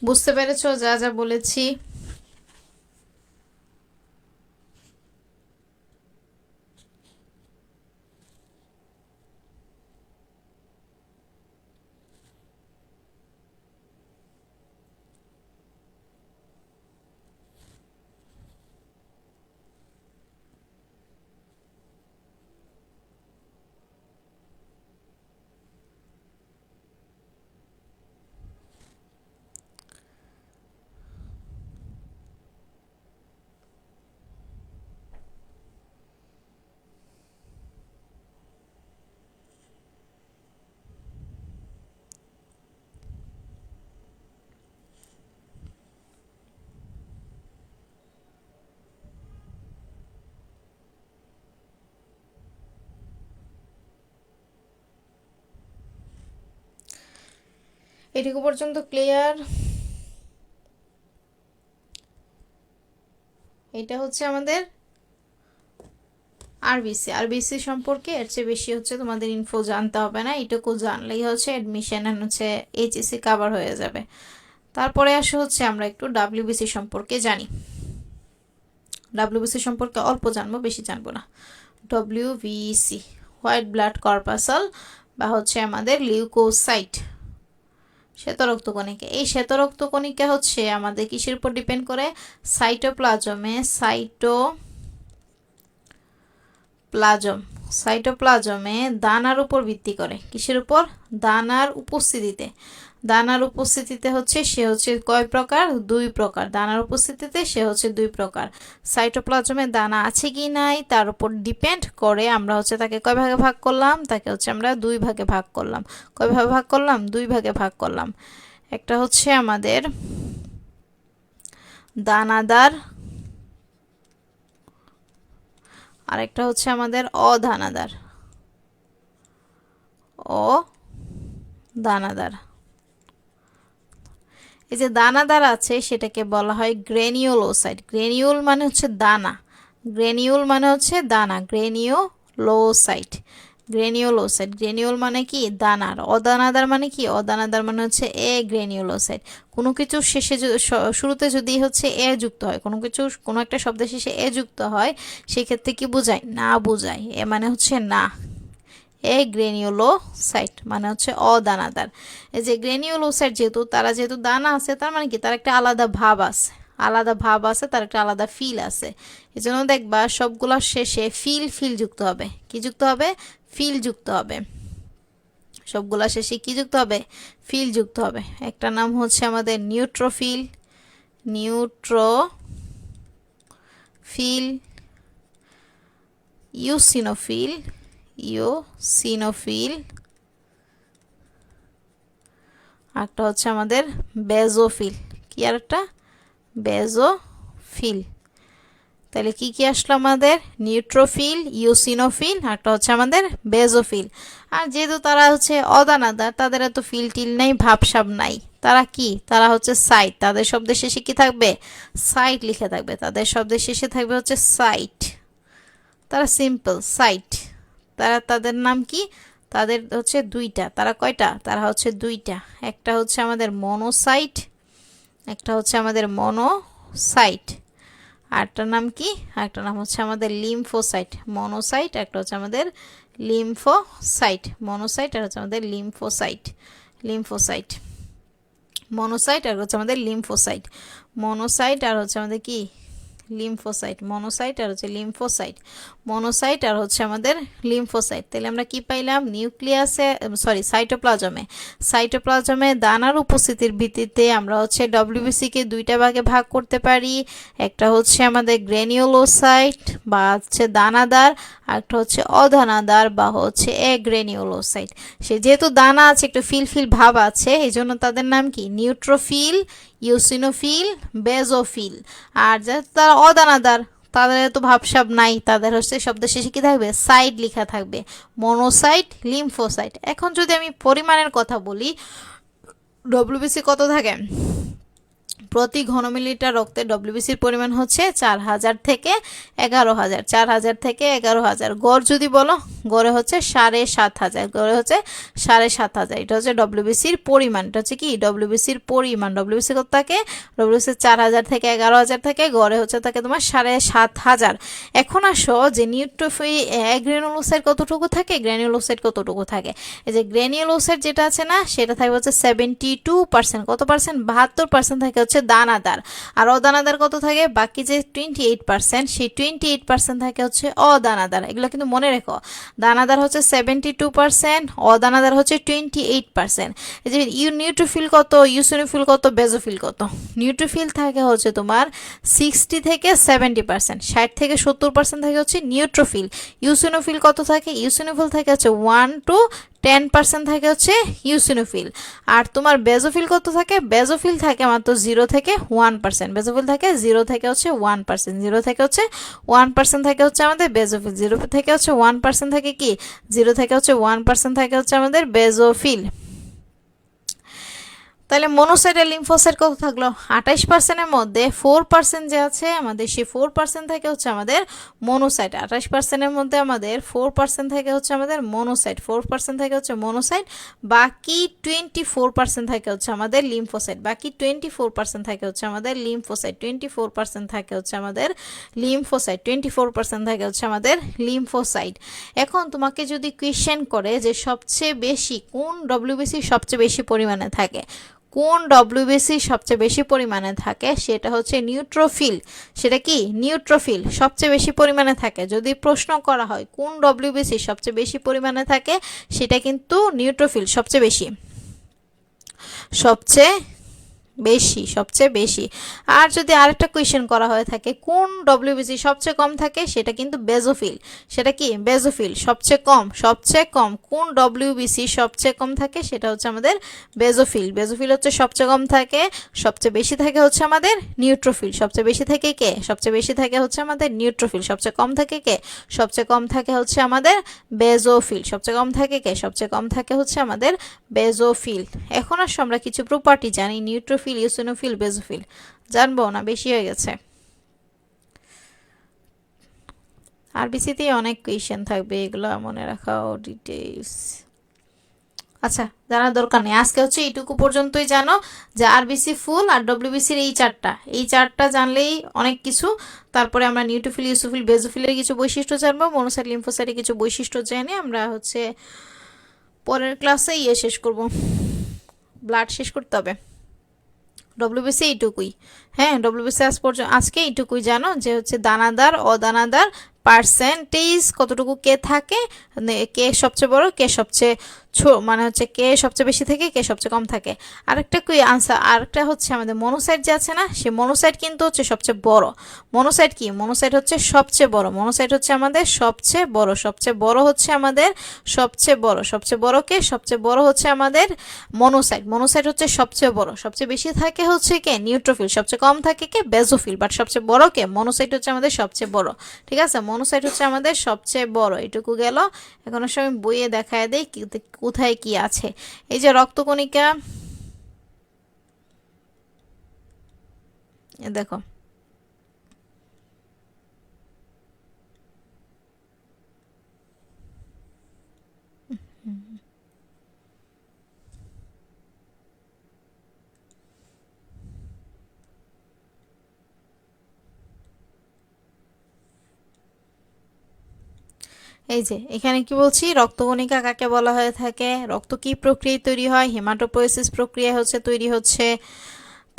[SPEAKER 1] বুঝতে পেরেছো যা যা বলেছি? এটুকু পর্যন্ত ক্লিয়ার? এটা হচ্ছে আমাদের আরবিসি সম্পর্কে। এর চেয়ে বেশি হচ্ছে তোমাদের ইনফো জানতে হবে না, এটুকু জানলেই হচ্ছে অ্যাডমিশন হচ্ছে এইচএসসি কভার হয়ে যাবে। তারপরে আসে হচ্ছে আমরা একটু ডাব্লিউবিসি সম্পর্কে জানি। ডাব্লিউবিসি সম্পর্কে অল্প জানবো, বেশি জানবো না। ডব্লিউবিসি হোয়াইট ব্লাড কর্পাসল বা হচ্ছে আমাদের লিউকোসাইট, শ্বেতরক্তকণিকা। এই শ্বেতরক্তকণিকা হচ্ছে আমাদের কিসের উপর ডিপেন্ড করে? সাইটোপ্লাজমে দানার উপর ভিত্তি করে। কিসের উপর? দানার উপস্থিতিতে হচ্ছে সে হচ্ছে কয় প্রকার? 2 প্রকার। দানার উপস্থিতিতে সে হচ্ছে 2 প্রকার। সাইটোপ্লাজমে দানা আছে কি নাই তার উপর ডিপেন্ড করে আমরা হচ্ছে তাকে কয় ভাগে ভাগ করলাম? তাকে হচ্ছে আমরা 2 ভাগে ভাগ করলাম। কয় ভাগে ভাগ করলাম? 2 ভাগে ভাগ করলাম। একটা হচ্ছে আমাদের দানাদার, আরেকটা হচ্ছে আমাদের অদানাদার। এই যে দানাদার আছে সেটাকে বলা হয় গ্রেনিউলোসাইট। গ্রেনিউল মানে হচ্ছে দানা, গ্রেনিউল মানে কি? দানার। অদানাদার মানে কি? অদানাদার মানে হচ্ছে গ্রেনিউলোসাইট। কোনো কিছু শেষে শুরুতে যদি হচ্ছে যুক্ত হয়, কোনো একটা শব্দের শেষে যুক্ত হয়, সেক্ষেত্রে কি বোঝায়? না বোঝায়। মানে হচ্ছে না। গ্রেনিউলোসাইট মানে হচ্ছে অদানাদার। এই যে গ্রেনিউলোসাইট যেহেতু দানা আছে, তার মানে কি? তার একটা আলাদা ভাব আছে, তার একটা আলাদা ফিল আছে। এই জন্য দেখবা সবগুলোর শেষে ফিল যুক্ত হবে। কি যুক্ত হবে? ফিল যুক্ত হবে। সবগুলোর শেষে কি যুক্ত হবে? ফিল যুক্ত হবে। একটা নাম হচ্ছে আমাদের নিউট্রোফিল, ইউসিনোফিল, একটা হচ্ছে আমাদের বেজোফিল। কি আর একটা? বেজোফিল। তাহলে কি কি আসলো আমাদের? নিউট্রোফিল, ইউসিনোফিল, একটা হচ্ছে আমাদের বেজোফিল। আর যেহেতু তারা হচ্ছে অদানাদার, তাদের এত ফিল টিল নেই, ভাবসাব নাই। তারা কি? তারা হচ্ছে সাইট। তাদের শব্দের শেষে কি থাকবে? সাইট লিখে থাকবে। তাদের শব্দের শেষে থাকবে হচ্ছে সাইট। তারা সিম্পল সাইট। তাদের নাম কি? তাদের হচ্ছে 2টা। তারা কয়টা? তারা হচ্ছে 2টা। একটা হচ্ছে আমাদের মনোসাইট, আরেকটার নাম কি? আরেকটার নাম হচ্ছে আমাদের লিম্ফোসাইট, মনোসাইট, একটা হচ্ছে আমাদের লিম্ফোসাইট, মনোসাইট আর হচ্ছে আমাদের লিম্ফোসাইট, লিম্ফোসাইট, মনোসাইট আর হচ্ছে আমাদের লিম্ফোসাইট, মনোসাইট আর হচ্ছে আমাদের কি? লিম্ফোসাইট, মনোসাইট আর হচ্ছে লিম্ফোসাইট, মনোসাইট আর হচ্ছে আমাদের লিম্ফোসাইট। তাহলে আমরা কি পাইলাম? নিউক্লিয়াসে, সরি, সাইটোপ্লাজমে, সাইটোপ্লাজমে দানার উপস্থিতির ভিত্তিতে আমরা হচ্ছে ডব্লিউবিসি কে দুইটা ভাগে ভাগ করতে পারি। একটা হচ্ছে আমাদের গ্র্যানিউলোসাইট বা হচ্ছে দানাদার, আর একটা হচ্ছে অদানাদার বা হচ্ছে এগ্রেনিউলোসাইট। সে যেহেতু দানা আছে, একটু ফিল ফিল ভাব আছে, এই জন্য তাদের নাম কি? Neutrophil, eosinophil, basophil. আর যেহেতু তারা অদানাদার, তাদের তো ভাবসাব নাই, তাদের হচ্ছে শব্দ শেষে কি থাকবে? সাইড লেখা থাকবে, মনোসাইট, লিম্ফোসাইট। এখন যদি আমি পরিমাণের কথা বলি, ডব্লিউবিসি কত থাকে? প্রতি ঘনমিলিটার রক্তে ডব্লিউবিসির পরিমাণ হচ্ছে 4000 থেকে 11000, 4000 থেকে 11000। গড় যদি বলো, গড়ে হচ্ছে 7500, গড়ে হচ্ছে 7500। এটা হচ্ছে ডব্লিউবিসির পরিমাণ, এটা হচ্ছে কি? ডব্লিউবিসির পরিমাণ। ডব্লিউবিসি কত থাকে? ডব্লিউবিসি 4000 থেকে 11000 থেকে, গড়ে হচ্ছে থাকে তোমার 7500। এখন আসো যে নিউট্রোফিল, গ্র্যানুলোসাইট কতটুকু থাকে, গ্র্যানুলোসাইট কতটুকু থাকে? এই যে গ্র্যানুলোসাইট যেটা আছে না, সেটা থাকবে হচ্ছে 72%। কত পার্সেন্ট? 72% থাকে হচ্ছে দানাদার। আর অদানাদার কত থাকে? বাকি যে 28%, সেই 28% থাকে হচ্ছে অদানাদার। এগুলো কিন্তু মনে রেখো, দানাদার হচ্ছে 72%, অদানাদার হচ্ছে 28%। এই যে নিউট্রোফিল কত, ইউসিনোফিল কত, বেজোফিল কত? নিউট্রোফিল থাকে হচ্ছে তোমার 60 থেকে 70%, 60 থেকে 70% থাকে হচ্ছে নিউট্রোফিল। ইউসিনোফিল কত থাকে? ইউসিনোফিল থাকে হচ্ছে 1 to 10% থাকে হচ্ছে ইউসিনোফিল। আর তোমার বেজোফিল কত থাকে? বেজোফিল থাকে মাত্র 0 থেকে 1%, বেজোফিল থাকে 0 থেকে হচ্ছে 1%, 0 থেকে হচ্ছে 1% থাকে হচ্ছে আমাদের বেজোফিল, 0 থেকে হচ্ছে 1% থাকে কি? 0 থেকে হচ্ছে 1% থাকে হচ্ছে আমাদের বেজোফিল। তাহলে মনোসাইট আর লিম্ফোসাইট কত থাকলো? 28%-এর মধ্যে 4% যে আছে আমাদের, সেই 4% থেকে হচ্ছে আমাদের মনোসাইট। 28%-এর মধ্যে আমাদের 4% থেকে হচ্ছে আমাদের মনোসাইট, 4% থেকে হচ্ছে মনোসাইট। বাকি 24% থেকে হচ্ছে আমাদের লিম্ফোসাইট, বাকি 24% থেকে হচ্ছে আমাদের লিম্ফোসাইট, 24% থাকে হচ্ছে আমাদের লিম্ফোসাইট, 24% থাকে হচ্ছে আমাদের লিম্ফোসাইট। এখন তোমাকে যদি কোয়েশ্চেন করে যে সবচেয়ে বেশি কোন ডব্লিউবিসি সবচেয়ে বেশি পরিমাণে থাকে, কোন ডব্লিউবিসি সবচেয়ে বেশি পরিমাণে থাকে, সেটা হচ্ছে নিউট্রোফিল। সেটা কি? নিউট্রোফিল সবচেয়ে বেশি পরিমাণে থাকে। যদি প্রশ্ন করা হয় কোন ডব্লিউবিসি সবচেয়ে বেশি পরিমাণে থাকে, সেটা কিন্তু নিউট্রোফিল সবচেয়ে বেশি, সবচেয়ে বেশি, সবচেয়ে বেশি। আর যদি আরেকটা কোয়েশ্চেন করা হয়ে থাকে কোন ডব্লিউবিসি সবচেয়ে কম থাকে, সেটা কিন্তু বেজোফিল। সেটা কি? বেজোফিল সবচেয়ে কম, সবচেয়ে কম। কোন ডব্লিউবিসি সবচেয়ে কম থাকে, সেটা হচ্ছে আমাদের বেজোফিল। বেজোফিল হচ্ছে সবচেয়ে কম থাকে, সবচেয়ে বেশি থাকে হচ্ছে আমাদের নিউট্রোফিল। সবচেয়ে বেশি থাকে কে? সবচেয়ে বেশি থাকে হচ্ছে আমাদের নিউট্রোফিল। সবচেয়ে কম থাকে কে? সবচেয়ে কম থাকে হচ্ছে আমাদের বেজোফিল। সবচেয়ে কম থাকে কে? সবচেয়ে কম থাকে হচ্ছে আমাদের বেজোফিল। এখন আসো আমরা কিছু প্রপার্টি জানি, নিউট্রোফিল, ইউসিনোফিল, বেজোফিল। জানবো না? বেশি হয়ে গেছে। আরবিসিতে অনেক কোয়েশ্চেন থাকবে, এগুলো মনে রাখাও ডিটেইলস। আচ্ছা, জানার দরকার নেই, আজকে হচ্ছে এইটুকু পর্যন্তই জানো যে আরবিসি ফুল আর ডব্লিউবিসির এই চারটা জানলেই অনেক কিছু। তারপরে আমরা নিউট্রোফিল, ইউসোফিল, বেজোফিলের কিছু বৈশিষ্ট্য জানবো, মনোসাইট, লিম্ফোসাইটের কিছু বৈশিষ্ট্য জেনে আমরা হচ্ছে পরের ক্লাসে শেষ করব, ব্লাড শেষ করতে হবে। ডব্লিউবিসি এইটুকুই। হ্যাঁ, ডব্লিউবিসি আজকে এইটুকুই জানো যে হচ্ছে দানাদার, অদানাদার, পার্সেন্টেজ কতটুকু কে থাকে, কে সবচেয়ে বড়, কে সবচেয়ে মানে হচ্ছে কে সবচেয়ে বেশি থাকে, কে সবচেয়ে কম থাকে। আরেকটা কি আনসার, আরেকটা হচ্ছে আমাদের মনোসাইট যে আছে না, সে মনোসাইট কিন্তু হচ্ছে সবচেয়ে বড়। মনোসাইট কি? মনোসাইট হচ্ছে সবচেয়ে বড়। মনোসাইট হচ্ছে আমাদের সবচেয়ে বড়, সবচেয়ে বড় হচ্ছে আমাদের সবচেয়ে বড়, সবচেয়ে বড় কে? সবচেয়ে বড় হচ্ছে আমাদের মনোসাইট। মনোসাইট হচ্ছে সবচেয়ে বড়। সবচেয়ে বেশি থাকে হচ্ছে কে? নিউট্রোফিল। সবচেয়ে কম থাকে কে? বেজোফিল। বাট সবচেয়ে বড় কে? মনোসাইট হচ্ছে আমাদের সবচেয়ে বড়। ঠিক আছে, মনোসাইট হচ্ছে আমাদের সবচেয়ে বড়। এটুকু গেল। এখন আমি বইয়ে দেখায় দেই কোথায় কি আছে। এই যে রক্তকণিকা, দেখো, এই যে এখানে কি বলছি, রক্তকণিকা কাকে বলা হয়ে থাকে, রক্ত কি প্রক্রিয়ায় তৈরি হয়, হেমাটোপোয়েসিস প্রক্রিয়া হচ্ছে তৈরি হচ্ছে।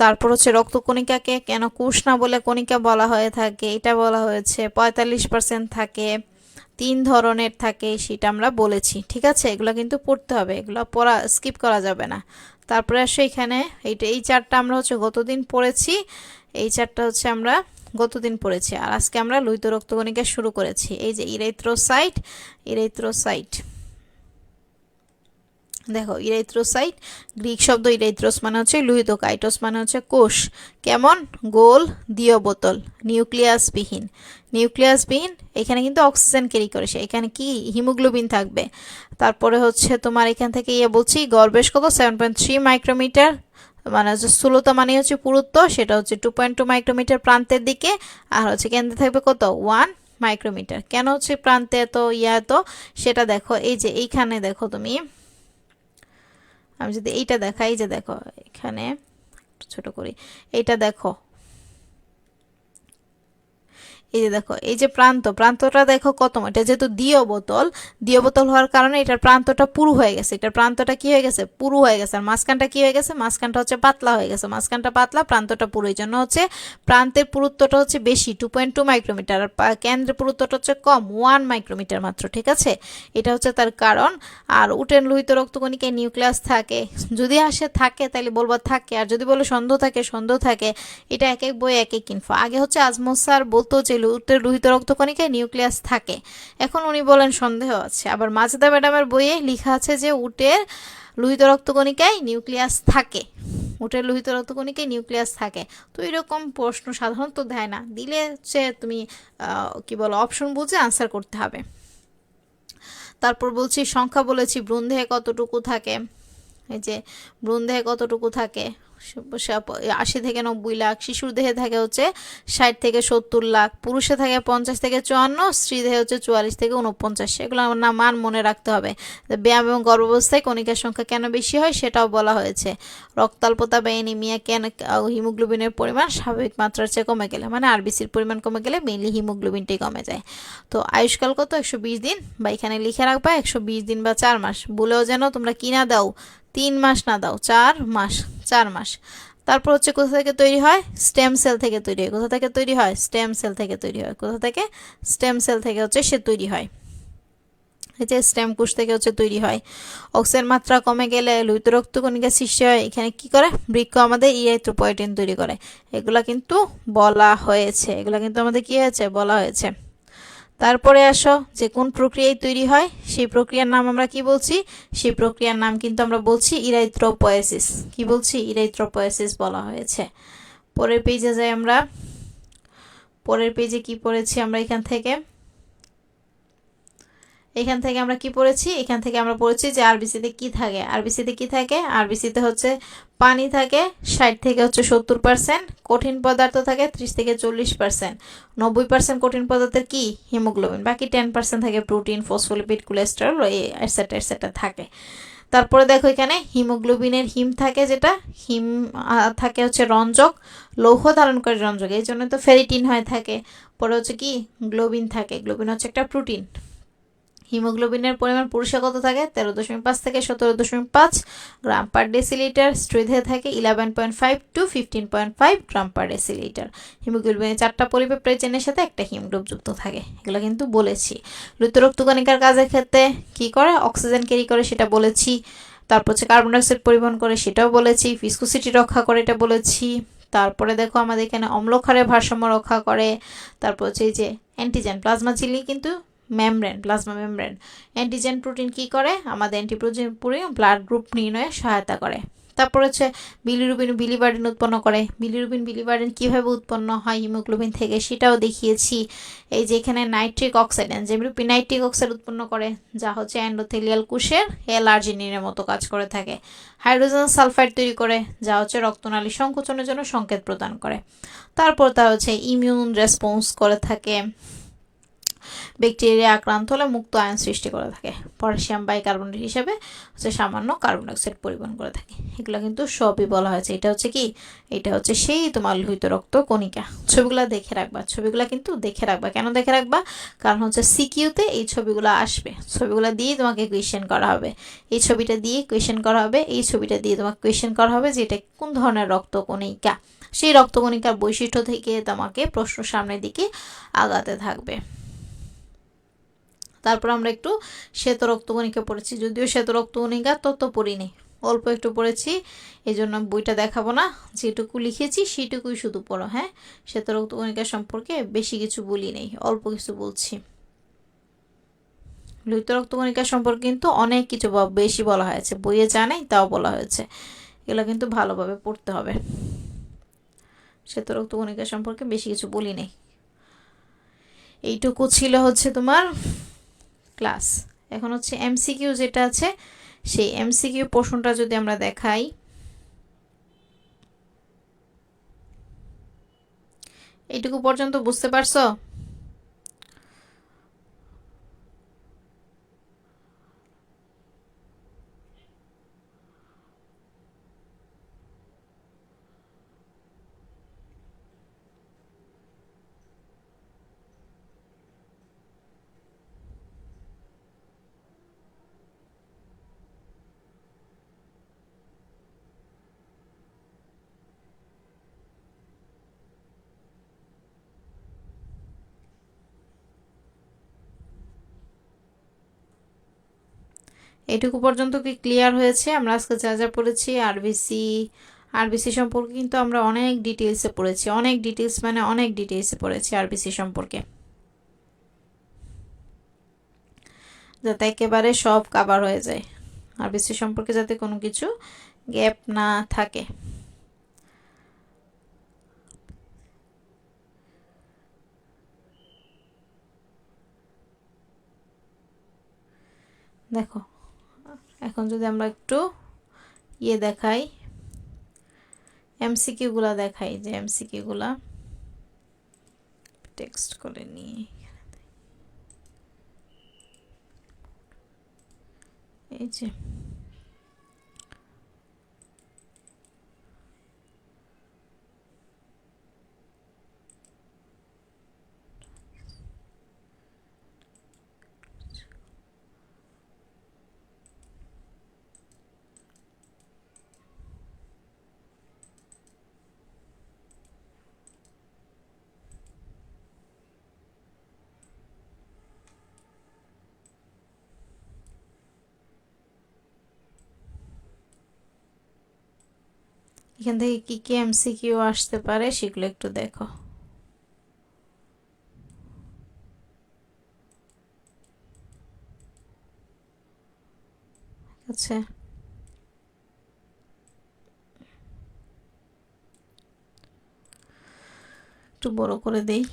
[SPEAKER 1] তারপর হচ্ছে রক্তকণিকাকে কেন কোষ না বলে কণিকা বলা হয়ে থাকে, এটা বলা হয়েছে। 45% থাকে, 3 ধরনের থাকে, সেটা আমরা বলেছি। ঠিক আছে, এগুলো কিন্তু পড়তে হবে, এগুলো পড়া স্কিপ করা যাবে না। তারপরে আসো এখানে এই চারটা আমরা হচ্ছে গতদিন পড়েছি, এই চারটা হচ্ছে আমরা গতদিন পড়েছি, আর আজকে আমরা লোহিত রক্তকণিকা শুরু করেছি। এই যে ইরেথ্রোসাইট, ইরেথ্রোসাইট দেখো, ইরেথ্রোসাইট গ্রিক শব্দ ইরেথ্রোস মানে হচ্ছে লোহিত, কাইটোস মানে হচ্ছে কোষ। কেমন, গোল, দ্বিতীয় বোতল, নিউক্লিয়াসবিহীন। নিউক্লিয়াসবিহীন, এখানে কিন্তু অক্সিজেন ক্যারি করে, সে এখানে কি হিমোগ্লোবিন থাকবে। তারপরে হচ্ছে তোমার এখান থেকে বলছি গড়বেশ কত, 7.3 মাইক্রোমিটার, মানে হচ্ছে স্থূলতা মানে হচ্ছে পুরুত্ব, সেটা হচ্ছে 2.2 মাইক্রোমিটার প্রান্তের দিকে, আর হচ্ছে কেন্দ্রে থাকবে কত, 1 মাইক্রোমিটার। কেন হচ্ছে প্রান্তে এত এত, সেটা দেখো, এই যে এইখানে দেখো তুমি, আমি যদি এইটা দেখাই, যে দেখো এখানে ছোট করি, এইটা দেখো, এই যে দেখো, এই যে প্রান্তটা দেখো কত, এটা যেহেতু দ্বিতীয় বোতল হওয়ার কারণে এটার প্রান্তটা পুরু হয়ে গেছে, এটার প্রান্তটা কি হয়ে গেছে, পুরু হয়ে গেছে। আর মাঝখানটা কি হয়ে গেছে, মাঝখানটা হচ্ছে পাতলা হয়ে গেছে, মাঝখানটা পাতলা, প্রান্তটা পুরু। এই জন্য হচ্ছে প্রান্তের পুরুত্বটা হচ্ছে বেশি, 2.2 মাইক্রোমিটার, আর কেন্দ্রের পুরুত্বটা হচ্ছে কম, 1 মাইক্রোমিটার মাত্র। ঠিক আছে, এটা হচ্ছে তার কারণ। আর উটের লোহিত রক্তকণিকায় নিউক্লিয়াস থাকে, যদি আসে থাকে তাহলে বলবো থাকে, আর যদি বলে সন্দেহ থাকে। এটা এক এক বই এক এক ইনফো। আগে হচ্ছে আজমল স্যার বলতো যে উটের লোহিত রক্তকণিকায় নিউক্লিয়াস থাকে, এখন উনি বলেন সন্দেহ আছে। আবার মাজেদা ম্যাডামের বইয়ে লেখা আছে যে উটের লোহিত রক্তকণিকায় নিউক্লিয়াস থাকে, উটের লোহিত রক্তকণিকায় নিউক্লিয়াস থাকে। তো এরকম প্রশ্ন সাধারণত দেয় না, দিলে হচ্ছে তুমি কি বলো, অপশন বুঝে আনসার করতে হবে। তারপর বলছি সংখ্যা বলেছি, ভ্রূণদেহে কতটুকু থাকে, এই যে ভ্রূণদেহে কতটুকু থাকে, 80 থেকে 90 লাখ, শিশুর দেহে থাকে হচ্ছে 60 থেকে 70 লাখ, পুরুষে থাকে 50 থেকে 54, স্ত্রী দেহে হচ্ছে 44 থেকে 49। এগুলো আমার না মান মনে রাখতে হবে। ব্যায়াম এবং গর্ভাবস্থায় কণিকার সংখ্যা কেন বেশি হয় সেটাও বলা হয়েছে। রক্তাল্পতা বা এনিমিয়া কেন, হিমোগ্লোবিনের পরিমাণ স্বাভাবিক মাত্রার চেয়ে কমে গেলে, মানে আরবিসির পরিমাণ কমে গেলে মেইনলি হিমোগ্লোবিনটাই কমে যায়। তো আয়ুষ্কাল কত, 120 দিন, বা এখানে লিখে রাখবা 120 দিন বা 4 মাস, বলেও যেন তোমরা কি না দাও, 3 মাস না দাও, 4 মাস, 4 মাস। তারপর হচ্ছে কোথা থেকে তৈরি হয়, স্টেম সেল থেকে তৈরি হয়। কোথা থেকে তৈরি হয়, স্টেম সেল থেকে তৈরি হয়। কোথা থেকে, স্টেম সেল থেকে হচ্ছে সে তৈরি হয়, এই যে স্টেম কোষ থেকে হচ্ছে তৈরি হয়। অক্সিজেন মাত্রা কমে গেলে লোহিত রক্তকণিকা সৃষ্টি হয়, এখানে কি করে, বৃক্ক আমাদের ইরিথ্রোপয়েটিন তৈরি করে। এগুলা কিন্তু বলা হয়েছে, এগুলা কিন্তু আমাদের কি হয়েছে, বলা হয়েছে। তারপরে আসো যে কোন প্রক্রিয়ায় তৈরি হয়, সেই প্রক্রিয়ার নাম আমরা কি বলছি, সেই প্রক্রিয়ার নাম কিন্তু আমরা বলছি ইরাইথ্রোপয়েসিস। কি বলছি, ইরাইথ্রোপয়েসিস বলা হয়েছে। পরের পেজে যাই আমরা, পরের পেজে কি পড়েছি আমরা, এখান থেকে আমরা কি পড়েছি, এখান থেকে আমরা পড়েছি যে আরবিসিতে কি থাকে, আরবিসিতে হচ্ছে পানি থাকে 60 থেকে হচ্ছে 70%, কঠিন পদার্থ থাকে 30 থেকে 40%, 90% কঠিন পদার্থের কি, হিমোগ্লোবিন, বাকি 10% থাকে প্রোটিন, ফসফোলিপিড, কোলেস্টেরল, এটসেট্রা থাকে। তারপরে দেখো এখানে হিমোগ্লোবিনের হিম থাকে, যেটা হিম থাকে হচ্ছে রঞ্জক, লৌহ ধারণকারী রঞ্জক, এই জন্য তো ফেরিটিন হয়ে থাকে। পরে হচ্ছে কি, গ্লোবিন থাকে, গ্লোবিন হচ্ছে একটা প্রোটিন। হিমোগ্লোবিনের পরিমাণ পুরুষে কত থাকে, 13.5 থেকে 17.5 গ্রাম পার ডেসিলিটার, স্ত্রীদেহে থাকে 11.5 টু 15.5 গ্রাম পার ডেসিলিটার। হিমোগ্লোবিনের 4টা পলিপেপটাইড চেনের সাথে একটা হিম গ্রুপ যুক্ত থাকে, এগুলো কিন্তু বলেছি। লোহিত রক্তকণিকার কাজের ক্ষেত্রে কি করে, অক্সিজেন ক্যারি করে সেটা বলেছি। তারপর হচ্ছে কার্বন ডাইঅক্সাইড পরিবহন করে সেটাও বলেছি, ভিসকোসিটি রক্ষা করে এটা বলেছি। তারপরে দেখো আমাদের এখানে অম্লক্ষারের ভারসাম্য রক্ষা করে। তারপর হচ্ছে এই যে অ্যান্টিজেন, প্লাজমা ঝিল্লি কিন্তু প্লাজমা মেমব্রেন। অ্যান্টিজেন প্রোটিন কি করে, আমাদের অ্যান্টিপ্রোটিন ব্লাড গ্রুপ নির্ণয়ে সহায়তা করে। তারপর হচ্ছে বিলিরুবিন বিলিবার্ডিন উৎপন্ন করে। বিলিবার্ডিন কিভাবে উৎপন্ন হয় হিমোগ্লোবিন থেকে সেটাও দেখিয়েছি। এই যে এখানে নাইট্রিক অক্সাইড, এনজাইমরূপী নাইট্রিক অক্সাইড উৎপন্ন করে, যা হচ্ছে এন্ডোথেলিয়াল কোষের অ্যালার্জিনিনের মতো কাজ করে থাকে। হাইড্রোজেন সালফাইড তৈরি করে, যা হচ্ছে রক্তনালী সংকোচনের জন্য সংকেত প্রদান করে। তারপর তা হচ্ছে ইমিউন রেসপন্স করে থাকে। ব্যাকটেরিয়া আক্রান্ত হলে মুক্ত আয়ন সৃষ্টি করে থাকে। পটাশিয়াম বাইকার্বনেট হিসেবে হচ্ছে সামান্য কার্বন ডাইঅক্সাইড পরিবহন করে থাকে। এগুলো কিন্তু সবই বলা হয়েছে। এটা হচ্ছে কি, এটা হচ্ছে সেই তোমার লোহিত রক্ত কণিকা। ছবিগুলো দেখে রাখবা, ছবিগুলো কিন্তু দেখে রাখবা। কেন দেখে রাখবা? কারণ হচ্ছে সিকিউতে এই ছবিগুলো আসবে, ছবিগুলো দিয়ে তোমাকে কোয়েশ্চেন করা হবে। এই ছবিটা দিয়ে কোয়েশ্চেন করা হবে, এই ছবিটা দিয়ে তোমাকে কোয়েশ্চেন করা হবে যে এটা কোন ধরনের রক্তকণিকা। সেই রক্তকণিকার বৈশিষ্ট্য থেকে তোমাকে প্রশ্ন সামনের দিকে আগাতে থাকবে। তারপর আমরা একটু শ্বেত রক্তকণিকা পড়েছি, যদিও শ্বেত রক্তকণিকা তত পড়িনি, অল্প একটু পড়েছি, এই জন্য বইটা দেখাবো না। যেটুকু লিখেছি সেটুকুই শুধু পড়ো। হ্যাঁ, শ্বেত রক্তকণিকা সম্পর্কে বেশি কিছু বলি নেই, অল্প কিছু বলছি। লোহিত রক্তকণিকা সম্পর্কে কিন্তু অনেক কিছু বেশি বলা হয়েছে, বইয়ে জানাই তাও বলা হয়েছে। এগুলো কিন্তু ভালোভাবে পড়তে হবে। শ্বেত রক্তকণিকা সম্পর্কে বেশি কিছু বলি নেই। এইটুকু ছিল হচ্ছে তোমার ক্লাস। এখন হচ্ছে এমসিকিউ যেটা আছে, সেই এমসিকিউ প্রশ্নটা যদি আমরা দেখাই, এইটুকু পর্যন্ত বুঝতে পারছো? এটুকু পর্যন্ত কি ক্লিয়ার হয়েছে? আমরা আজকে যা যা পড়েছি আরবিসি সম্পর্কে কিন্তু আমরা অনেক ডিটেলসে পড়েছি, অনেক ডিটেলস মানে অনেক ডিটেলসে পড়েছি আরবিসি সম্পর্কে, যাতে একেবারে সব কভার হয়ে যায়, আরবিসি সম্পর্কে যাতে কোনো কিছু গ্যাপ না থাকে। দেখো এখন যদি আমরা একটু দেখাই, এমসিকিউগুলা দেখাই, যে এমসিকিউগুলা টেক্সট করে নিয়ে এই যে এখান থেকে কি কি এমসিকিউ আসতে পারে সেগুলো একটু দেখো। আচ্ছা, একটু বড় করে দেই।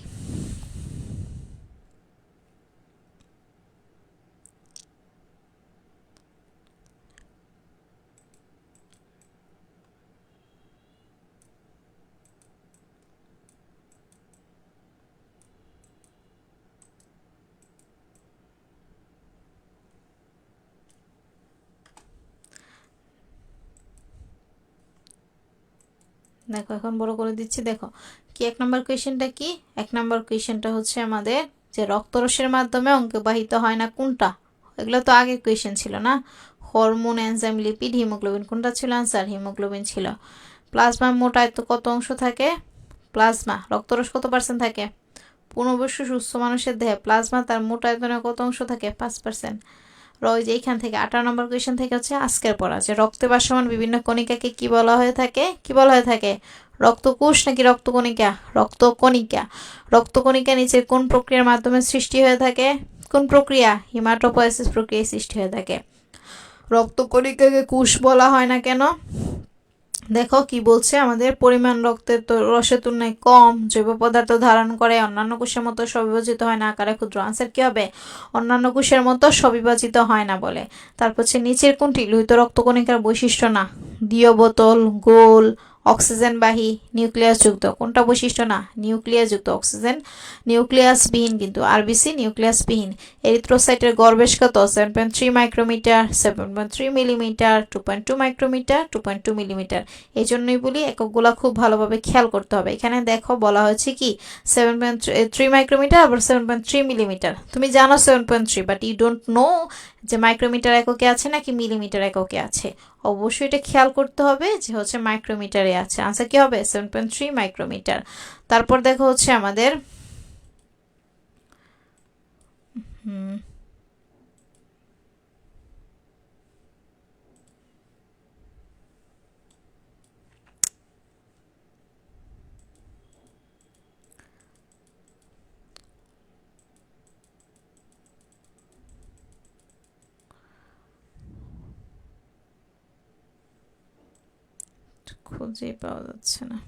[SPEAKER 1] দেখো এখন বড় করে দিচ্ছি। দেখো কি এক নম্বর কোয়েশ্চেনটা কি, এক নম্বর কোয়েশ্চেনটা হচ্ছে আমাদের যে রক্তরসের মাধ্যমে অঙ্কবাহিত হয় না কোনটা। এগুলো তো আগের কোয়েশ্চেন ছিল না, হরমোন, এনজাইম, লিপিড, হিমোগ্লোবিন, কোনটা ছিল আনসার? হিমোগ্লোবিন ছিল। প্লাজমার মোট আয়ত্ত কত অংশ থাকে? প্লাজমা রক্তরস কত পার্সেন্ট থাকে? পূর্ণবয়স্ক সুস্থ মানুষের দেহে প্লাজমা তার মোট আয়তনে কত অংশ থাকে? 5%। ওই যে এইখান থেকে 18 নম্বর কোয়েশ্চেন থেকে হচ্ছে আজকের পড়া, যে রক্তে ভাসমান বিভিন্ন কণিকাকে কি বলা হয়ে থাকে? কি বলা হয়ে থাকে? রক্তকোষ নাকি রক্তকণিকা? রক্তকণিকা। রক্তকণিকা নিচের কোন প্রক্রিয়ার মাধ্যমে সৃষ্টি হয়ে থাকে? কোন প্রক্রিয়া? হিমাটোপয়েসিস প্রক্রিয়ায় সৃষ্টি হয়ে থাকে। রক্তকণিকাকে কোষ বলা হয় না কেন? দেখো কি বলছে, আমাদের পরিমাণ রক্তের রসের তুলনায় কম, জৈব পদার্থ ধারণ করে, অন্যান্য কোষের মতো স্ববিভাজিত হয় না, আকারে ক্ষুদ্র। আনসার কি হবে? অন্যান্য কোষের মতো স্ববিভাজিত হয় না বলে। তারপর হচ্ছে নিচের কোনটি লোহিত রক্তকণিকার বৈশিষ্ট্য না? দ্বিঅবতল, গোল, অক্সিজেনবাহী, নিউক্লিয়াসযুক্ত। কোনটা বৈশিষ্ট্য না? নিউক্লিয়াসযুক্ত। অক্সিজেন নিউক্লিয়াসবিহীন, কিন্তু আরবিসি নিউক্লিয়াসবিহীন। এরিথ্রোসাইটের গড়বেশ কত? 7.3 মাইক্রোমিটার, 7.3 মিলিমিটার, 2.2 মাইক্রোমিটার, 2.2 মিলিমিটার। এই জন্যই বলি এককগুলা খুব ভালোভাবে খেয়াল করতে হবে। এখানে দেখো বলা হয়েছে কি 7.3 মাইক্রোমিটার, আবার 7.3 মিলিমিটার। তুমি জানো 7.3, বাট ইউ ডোন্ট নো যে মাইক্রোমিটার এককে আছে নাকি মিলিমিটার এককে আছে। অবশ্যই এটা খেয়াল করতে হবে যে হচ্ছে মাইক্রোমিটারে আছে। আনসার কি হবে? 7.3 মাইক্রোমিটার। তারপর দেখো হচ্ছে আমাদের খুঁজে পাওয়া যাচ্ছে না।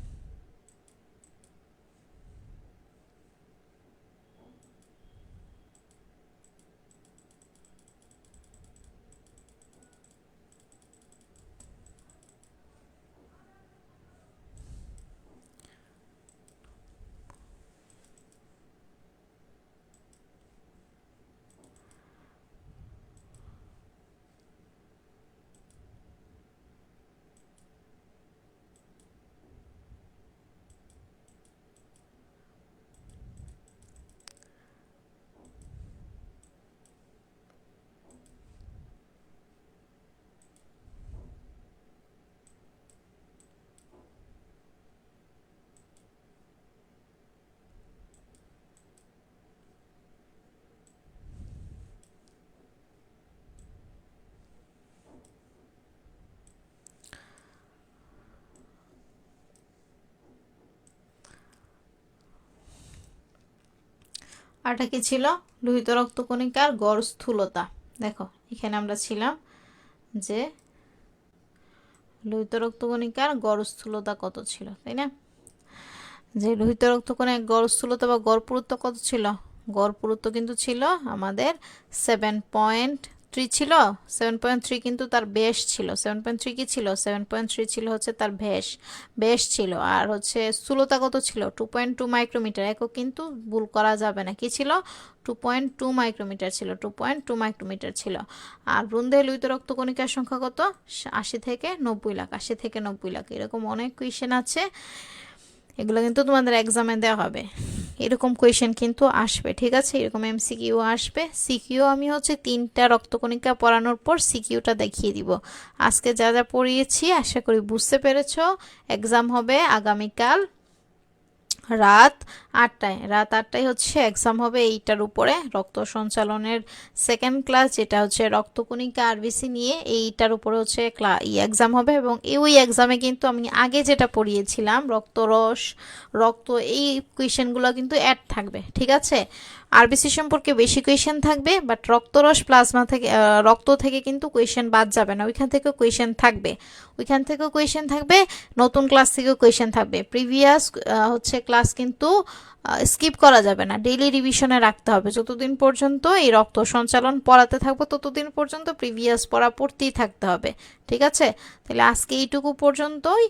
[SPEAKER 1] আরটা কি ছিল? লোহিত রক্তকণিকার গড় স্থূলতা। দেখো এখানে আমরা ছিলাম যে লোহিত রক্তকণিকার গড় স্থূলতা কত ছিল, তাই না? যে লোহিত রক্তকণিকার গড় স্থূলতা বা গড় পুরুত্ব কত ছিল? গড় পুরুত্ব কিন্তু ছিল আমাদের 7.3 ছিল। 7.3 কিন্তু তার বেশ ছিল। 7.3 কি ছিল? 7.3 ছিল হচ্ছে তার বেশ ছিল। আর হচ্ছে স্থূলতা কত ছিল? 2.2 মাইক্রোমিটার। একক কিন্তু ভুল করা যাবে না। কি ছিল? 2.2 মাইক্রোমিটার ছিল। 2.2 মাইক্রোমিটার ছিল। আর ব্রুন্ধে লোহিত রক্তকণিকার সংখ্যা কত? 80 থেকে 90 লাখ। 80 থেকে 90 লাখ। এরকম অনেক কোয়েশ্চেন আছে, এগুলো কিন্তু তোমাদের এক্সামে দেওয়া হবে। এরকম কোয়েশ্চেন কিন্তু আসবে, ঠিক আছে? এরকম এমসিকিউ আসবে। সিকিউ আমি হচ্ছে 3টা রক্তকণিকা পড়ানোর পর সিকিউটা দেখিয়ে দিব। আজকে যা যা পড়িয়েছি আশা করি বুঝতে পেরেছো। এক্সাম হবে আগামীকাল রাত 8টায়। রাত 8টায় হচ্ছে এক্সাম হবে এইটার উপরে, রক্ত সঞ্চালনের সেকেন্ড ক্লাস, যেটা হচ্ছে রক্তকণিকা আরবিসি নিয়ে, এইটার উপরে হচ্ছে এক্সাম হবে। এবং এই এক্সামে কিন্তু আমি আগে যেটা পড়িয়েছিলাম রক্তরস, রক্ত, এই কোয়েশ্চেনগুলো কিন্তু অ্যাড থাকবে, ঠিক আছে? আরবিসি সম্পর্কে বেশি কোয়েশ্চেন থাকবে, বাট রক্তরস প্লাজমা থেকে রক্ত থেকে কিন্তু কোয়েশ্চেন বাদ যাবে না, ওইখান থেকে কোয়েশ্চেন থাকবে। ওইখান থেকেও কোয়েশ্চেন থাকবে, নতুন ক্লাস থেকেও কোয়েশ্চেন থাকবে। প্রিভিয়াস হচ্ছে ক্লাস কিন্তু স্কিপ করা যাবে না, ডেইলি রিভিশনে রাখতে হবে। যতদিন পর্যন্ত এই রক্ত সঞ্চালন পড়াতে থাকবো ততদিন পর্যন্ত প্রিভিয়াস পড়া পড়তেই থাকতে হবে, ঠিক আছে? তাহলে আজকে এইটুকু পর্যন্তই,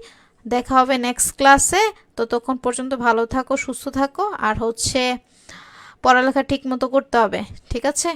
[SPEAKER 1] দেখা হবে নেক্সট ক্লাসে। ততক্ষণ পর্যন্ত ভালো থাকো, সুস্থ থাকো, আর হচ্ছে পড়ালেখা ঠিক মতো করতে হবে, ঠিক আছে?